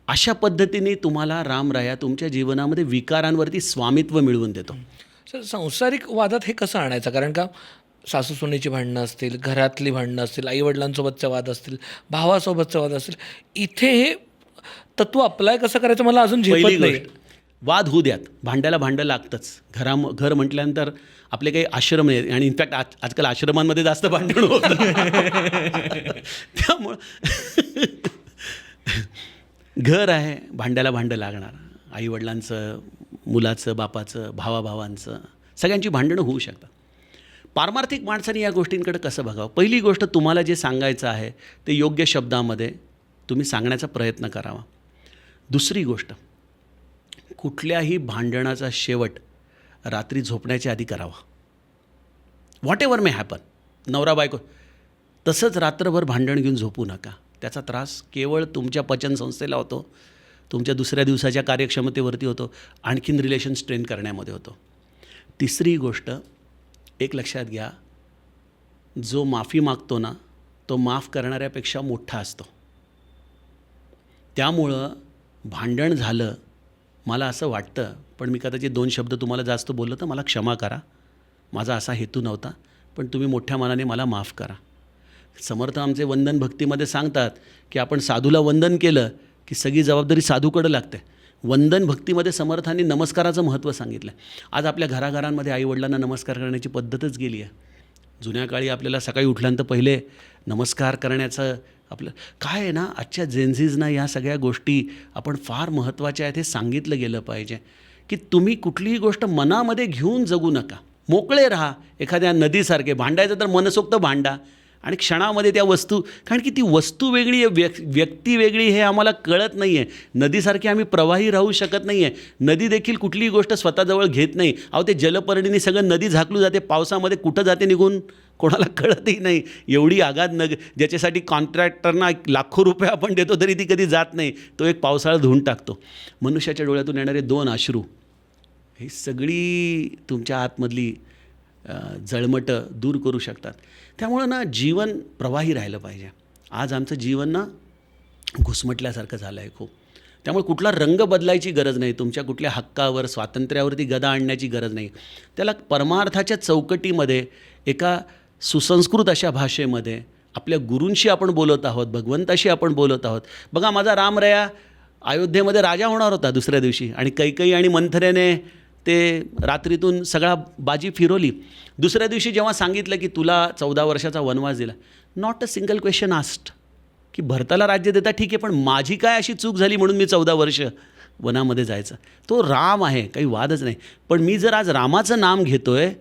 Speaker 2: अशा पद्धतीने तुम्हाला रामराया तुमच्या जीवनामध्ये विकारांवरती स्वामित्व मिळवून देतो.
Speaker 3: सर, सांसारिक वादात हे कसं आणायचं? कारण का सासू सुनेची भांडणं असतील, घरातली भांडणं असतील, आईवडिलांसोबतचे वाद असतील, भावासोबतचे वाद असतील, इथे हे तत्व अप्लाय कसं करायचं मला अजून झेपत नाही.
Speaker 2: वाद होऊ द्यात, भांड्याला भांडं लागतंच. घर म्हटल्यानंतर आपले काही आश्रम आहेत आणि इनफॅक्ट आजकाल आश्रमांमध्ये जास्त भांडण होतं. त्यामुळं घर आहे, भांड्याला भांडं लागणार. आईवडिलांचं, मुलाचं, बापाचं, भावाभावांचं, सगळ्यांची भांडणं होऊ शकतात. पारमार्थिक माणसाने या गोष्टींकडे कसं बघावं? पहिली गोष्ट, तुम्हाला जे सांगायचं आहे ते योग्य शब्दामध्ये तुम्ही सांगण्याचा प्रयत्न करावा. दुसरी गोष्ट, कुठल्याही भांडणाचा शेवट रात्री झोपण्याच्या आधी करावा. व्हॉट एव्हर मे हॅपन, नवरा बायको तसंच रात्रभर भांडण घेऊन झोपू नका. त्याचा त्रास केवळ तुमच्या पचनसंस्थेला होतो, तुमच्या दुसऱ्या दिवसाच्या कार्यक्षमतेवरती होतो, आणखीन रिलेशन स्ट्रेन करण्यामध्ये होतो. तिसरी गोष्ट एक लक्षात घ्या, जो माफी मागतो ना तो माफ करणाऱ्यापेक्षा मोठा असतो. त्यामुळं भांडण झालं, मला असं वाटतं, पण मी कदाचित 2 शब्द तुम्हाला जास्त बोललो तर मला क्षमा करा, माझा असा हेतू नव्हता, पण तुम्ही मोठ्या मनाने मला माफ करा. समर्थ आमचे वंदन भक्तीमध्ये सांगतात की आपण साधूला वंदन केलं की सगळी जबाबदारी साधूकडे लागते. वंदन भक्तीमध्ये समर्थांनी नमस्काराचं महत्त्व सांगितलं. आज आपल्या घराघरांमध्ये आईवडिलांना नमस्कार करण्याची पद्धतच गेली आहे. जुन्या काळी आपल्याला सकाळी उठल्यानंतर पहिले नमस्कार करण्याचं आपलं काय आहे ना, आजच्या जेन्झीजना या सगळ्या गोष्टी आपण फार महत्त्वाच्या आहेत हे सांगितलं गेलं पाहिजे की तुम्ही कुठलीही गोष्ट मनामध्ये घेऊन जगू नका, मोकळे राहा. एखाद्या नदीसारखे भांडायचं तर मनसोक्त भांडा आणि क्षणामध्ये त्या वस्तू, कारण की ती वस्तू वेगळी आहे, व्यक्ती वेगळी, हे आम्हाला कळत नाही आहे. नदीसारखी आम्ही प्रवाही राहू शकत नाही आहे. नदी देखील कुठलीही गोष्ट स्वतःजवळ घेत नाही. अहो ते जलपर्णीने सगळं नदी झाकली जाते, पावसामध्ये कुठं जाते निघून कोणाला कळतही नाही. एवढी आगाध ज्याच्यासाठी कॉन्ट्रॅक्टरना लाखो रुपये आपण देतो तरी ती कधी जात नाही, तो एक पावसाळा धुवून टाकतो. मनुष्याच्या डोळ्यातून येणारे 2 अश्रू ही सगळी तुमच्या आतमधली जळमटं दूर करू शकतात. त्यामुळं ना जीवन प्रवाही राहिलं पाहिजे. आज आमचं जीवन ना घुसमटल्यासारखं झालं आहे खूप. त्यामुळे कुठला रंग बदलायची गरज नाही, तुमच्या कुठल्या हक्कावर स्वातंत्र्यावरती गदा आणण्याची गरज नाही. त्याला परमार्थाच्या चौकटीमध्ये एका सुसंस्कृत अशा भाषेमध्ये आपल्या गुरूंशी आपण बोलत आहोत, भगवंताशी आपण बोलत आहोत. बघा माझा रामरया अयोध्येमध्ये राजा होणार होता दुसऱ्या दिवशी, आणि कैकई आणि मंथरेने ते रात्रीतून सगळा बाजी फिरवली. दुसऱ्या दिवशी जेव्हा सांगितलं की तुला 14 वर्षाचा वनवास दिला, not a single question asked की भरताला राज्य देता ठीक आहे, पण माझी काय अशी चूक झाली म्हणून मी 14 वर्ष वनामध्ये जायचं. तो राम आहे, काही वादच नाही. पण मी जर आज रामाचं नाम घेतो आहे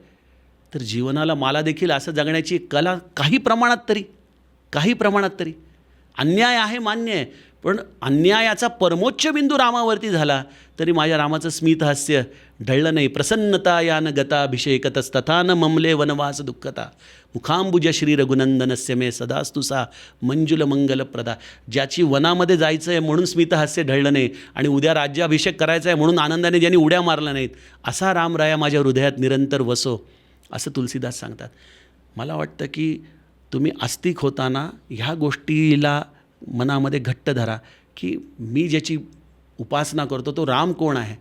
Speaker 2: तर जीवनाला मला देखील असं जगण्याची कला काही प्रमाणात तरी अन्याय आहे मान्य आहे, पण अन्यायाचा परमोच्च बिंदू रामावरती झाला तरी माझ्या रामाचं स्मित हास्य ढळलं नाही. प्रसन्नता यान गताभिषेकतस्तथा न ममले वनवास दुःखता मुखांबुज श्री रघुनंदनस्य मे सदास्तु सा मंजुल मंगलप्रदा. ज्याची वनामध्ये जायचं आहे म्हणून स्मितहास्य ढळलं नाही आणि उद्या राज्याभिषेक करायचा आहे म्हणून आनंदाने ज्यांनी उड्या मारल्या नाहीत, असा रामराया माझ्या हृदयात निरंतर वसो, असं तुलसीदास सांगतात. मला वाटतं की तुम्ही आस्तिक होताना ह्या गोष्टीला मनामध्ये घट्ट धरा की मी ज्याची उपासना करतो तो राम कोण आहे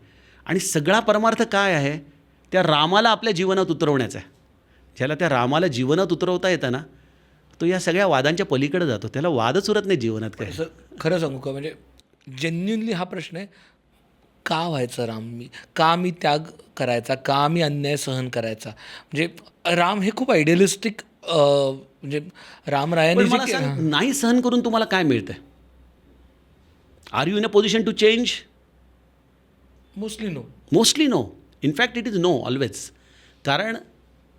Speaker 2: आणि सगळा परमार्थ काय आहे, त्या रामाला आपल्या जीवनात उतरवण्याचा आहे. ज्याला त्या रामाला जीवनात उतरवता येतं ना, तो या सगळ्या वादांच्या पलीकडे जातो. त्याला वादच उरत नाही जीवनात काय.
Speaker 3: खरं सांगू का, म्हणजे जेन्युनली हा प्रश्न आहे, का व्हायचं राम, मी त्याग करायचा, का मी अन्याय सहन करायचा. म्हणजे राम हे खूप आयडियलिस्टिक, म्हणजे रामरायांनी
Speaker 2: पण मला सांग, नाही सहन करून तुम्हाला काय मिळतंय? Are you in a position to change? Mostly no. In fact it is no always. कारण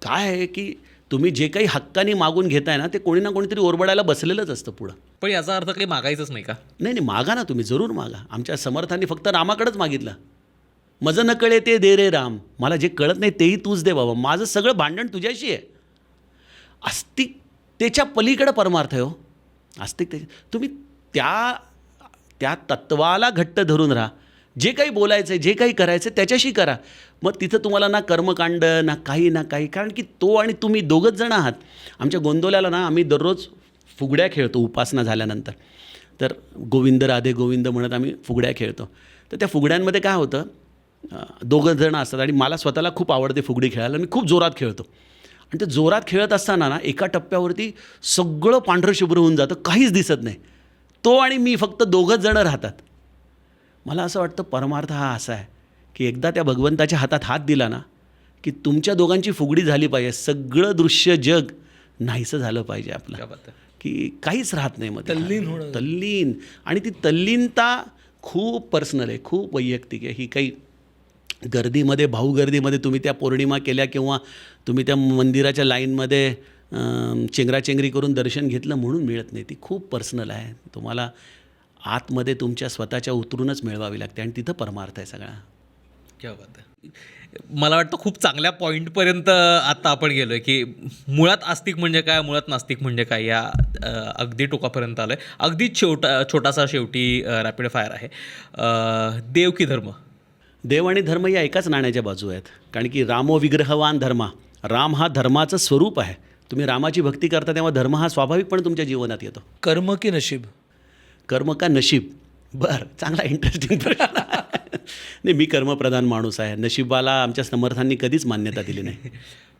Speaker 2: काय आहे की तुम्ही जे काही हक्काने मागून घेताय ना, ते कोणी ना कोणीतरी ओरबडायला बसलेलंच असतं पुढं.
Speaker 1: पण याचा अर्थ काही मागायचंच नाही का?
Speaker 2: नाही, मागा ना, तुम्ही जरूर मागा. आमच्या समर्थांनी फक्त रामाकडेच मागितलं, मज न कळे ते दे रे राम, मला जे कळत नाही तेही तूच दे बाबा, माझं सगळं भांडण तुझ्याशी आहे. आस्तिकतेच्या पलीकडं परमार्थ आहे हो. तुम्ही त्या तत्वाला घट्ट धरून राहा. जे काही बोलायचं आहे, जे काही करायचं आहे त्याच्याशी करा. मग तिथं तुम्हाला ना कर्मकांड ना काही, कारण की तो आणि तुम्ही दोघंच जण आहात. आमच्या गोंदवल्याला ना आम्ही दररोज फुगड्या खेळतो उपासना झाल्यानंतर. तर गोविंद राधे गोविंद म्हणत आम्ही फुगड्या खेळतो. तर त्या फुगड्यांमध्ये काय होतं, 2 जण असतात आणि मला स्वतःला खूप आवडते फुगडी खेळायला. मी खूप जोरात खेळतो आणि ते जोरात खेळत असताना ना एका टप्प्यावरती सगळं पांढरं शुभ्र होऊन जातं, काहीच दिसत नाही. तो आणि मी फक्त 2 जण राहतात. मला असं वाटतं परमार्थ हा असा आहे की एकदा त्या भगवंताच्या हातात हात दिला ना की तुमच्या दोघांची फुगडी झाली पाहिजे. सगळं दृश्य जग नाहीसं झालं पाहिजे आपलं, की काहीच राहत नाही. मग तल्लीन, आणि ती तल्लीनता खूप पर्सनल आहे, खूप वैयक्तिक आहे. ही काही गर्दीमध्ये, भाऊगर्दीमध्ये तुम्ही त्या पौर्णिमा केल्या किंवा तुम्ही त्या मंदिराच्या लाईनमध्ये चेंगराचेंगरी करून दर्शन घेतलं म्हणून मिळत नाही. ती खूप पर्सनल आहे. तुम्हाला आतमध्ये तुमच्या स्वतःच्या उतरूनच मिळवावी लागते आणि तिथं परमार्थ आहे सगळा.
Speaker 1: क्या बात आहे. मला वाटतं खूप चांगल्या पॉईंटपर्यंत आता आपण गेलो आहे की मुळात आस्तिक म्हणजे काय, मुळात नास्तिक म्हणजे काय, या अगदी टोकापर्यंत आलो आहे. अगदी छोटासा शेवटी रॅपिड फायर आहे. देव की धर्म?
Speaker 2: देव आणि धर्म या एकाच नाण्याच्या बाजू आहेत. कारण की रामो विग्रहवान धर्मा, राम हा धर्माचं स्वरूप आहे. तुम्ही रामाची भक्ती करता तेव्हा धर्म हा स्वाभाविकपणे तुमच्या जीवनात येतो.
Speaker 3: कर्म की नशीब?
Speaker 2: कर्म का नशीब? बरं, चांगला इंटरेस्टिंग प्रश्न आहे. नाही, मी कर्मप्रधान माणूस आहे. नशिबाला आमच्या समर्थांनी कधीच मान्यता दिली नाही.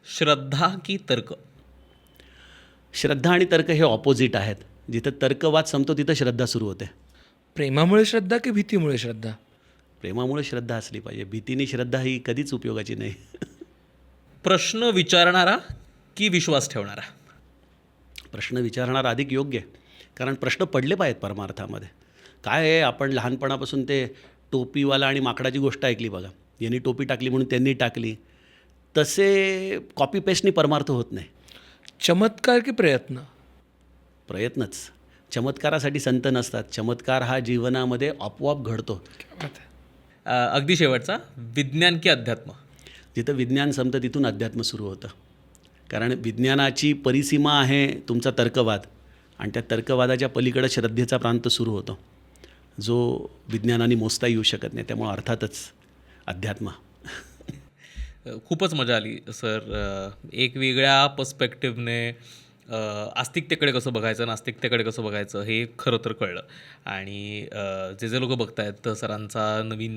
Speaker 1: श्रद्धा की तर्क?
Speaker 2: श्रद्धा आणि तर्क हे ऑपोजिट आहेत. जिथं तर्कवाद संपतो तिथं श्रद्धा सुरू होते.
Speaker 3: प्रेमामुळे श्रद्धा की भीतीमुळे श्रद्धा?
Speaker 2: प्रेमामुळे श्रद्धा असली पाहिजे. भीतीने श्रद्धा ही कधीच उपयोगाची नाही.
Speaker 1: प्रश्न विचारणारा की विश्वास ठेवणारा?
Speaker 2: प्रश्न विचारणारा अधिक योग्य आहे. कारण प्रश्न पडले पाहिजेत परमार्थामध्ये. काय आहे, आपण लहानपणापासून ते टोपीवाला आणि माकडाची गोष्ट ऐकली बघा. यांनी टोपी टाकली म्हणून त्यांनी टाकली. तसे कॉपी पेस्टनी परमार्थ होत नाही.
Speaker 3: चमत्कार की प्रयत्न?
Speaker 2: प्रयत्नच. चमत्कारासाठी संत नसतात. चमत्कार हा जीवनामध्ये आपोआप घडतो.
Speaker 1: अगदी शेवटचा, विज्ञान की अध्यात्म?
Speaker 2: जिथं विज्ञान संपतं तिथून अध्यात्म सुरू होतं. कारण विज्ञानाची परिसीमा आहे तुमचा तर्कवाद, आणि त्या तर्कवादाच्या पलीकडे श्रद्धेचा प्रांत सुरू होतो, जो विज्ञानाने मोजता येऊ शकत नाही. त्यामुळे अर्थातच अध्यात्म.
Speaker 1: खूपच मजा आली सर. एक वेगळ्या पर्स्पेक्टिव्हने आस्तिकतेकडे कसं बघायचं, नास्तिकतेकडे कसं बघायचं हे खरं तर कळलं. आणि जे लोक बघतायत,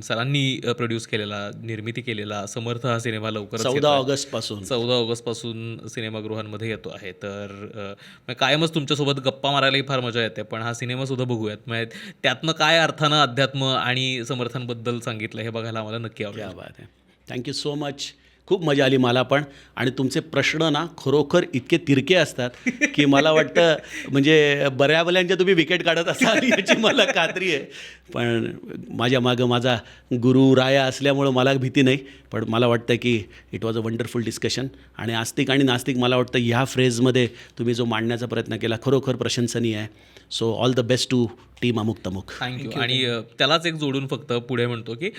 Speaker 1: सरांनी प्रोड्यूस केलेला, निर्मिती केलेला समर्थ हा सिनेमा लवकरच
Speaker 2: 14 ऑगस्टपासून
Speaker 1: 14 ऑगस्टपासून सिनेमागृहांमध्ये येतो आहे. तर कायमच तुमच्यासोबत गप्पा मारायलाही फार मजा येते, पण हा सिनेमासुद्धा बघूयात. म्हणजे त्यातनं काय अर्थानं अध्यात्म आणि समर्थांबद्दल सांगितलं हे बघायला आम्हाला नक्की आवडेल.
Speaker 2: क्या बात आहे. Thank you so much. खूप मजा आली मला पण. आणि तुमचे प्रश्न ना खरोखर इतके तिरके असतात की मला वाटतं म्हणजे बऱ्याबल्यांच्या तुम्ही विकेट काढत असाल याची मला खात्री आहे. पण माझ्या मागं माझा गुरु राया असल्यामुळं मला भीती नाही. पण मला वाटतं की it was a wonderful discussion. आणि आस्तिक आणि नास्तिक मला वाटतं ह्या फ्रेजमध्ये तुम्ही जो मांडण्याचा प्रयत्न केला खरोखर प्रशंसनीय आहे. So all the best to team अमुक तमुक.
Speaker 1: थँक्यू. आणि त्यालाच एक जोडून फक्त पुढे म्हणतो की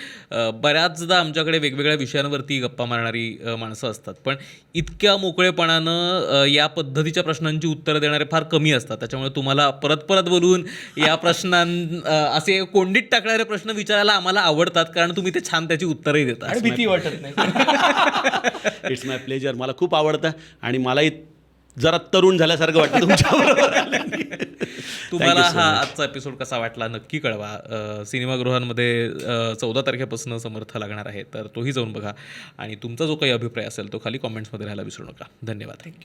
Speaker 1: बऱ्याचदा आमच्याकडे वेगवेगळ्या विषयांवरती गप्पा मारणारी माणसं असतात, पण इतक्या मोकळेपणानं या पद्धतीच्या प्रश्नांची उत्तरं देणारे फार कमी असतात. त्याच्यामुळे तुम्हाला परत परत बोलून या असे कोंडीत टाकणारे प्रश्न विचारायला आम्हाला आवडतात, कारण तुम्ही ते छान त्याची उत्तरही देता.
Speaker 3: आणि भीती वाटत नाही.
Speaker 2: It's my pleasure. मला खूप आवडतं आणि मलाही जरा तरुण झाल्यासारखं वाटतं तुमच्याबरोबर.
Speaker 1: तुम्हाला हा आजचा एपिसोड कसा वाटला नक्की कळवा. सिनेमागृहांमध्ये 14 तारखेपासून समर्थ लागणार आहे, तर तोही जाऊन बघा. आणि तुमचा जो काही अभिप्राय असेल तो खाली कॉमेंट्समध्ये राहायला विसरू नका. धन्यवाद.
Speaker 3: थँक्यू.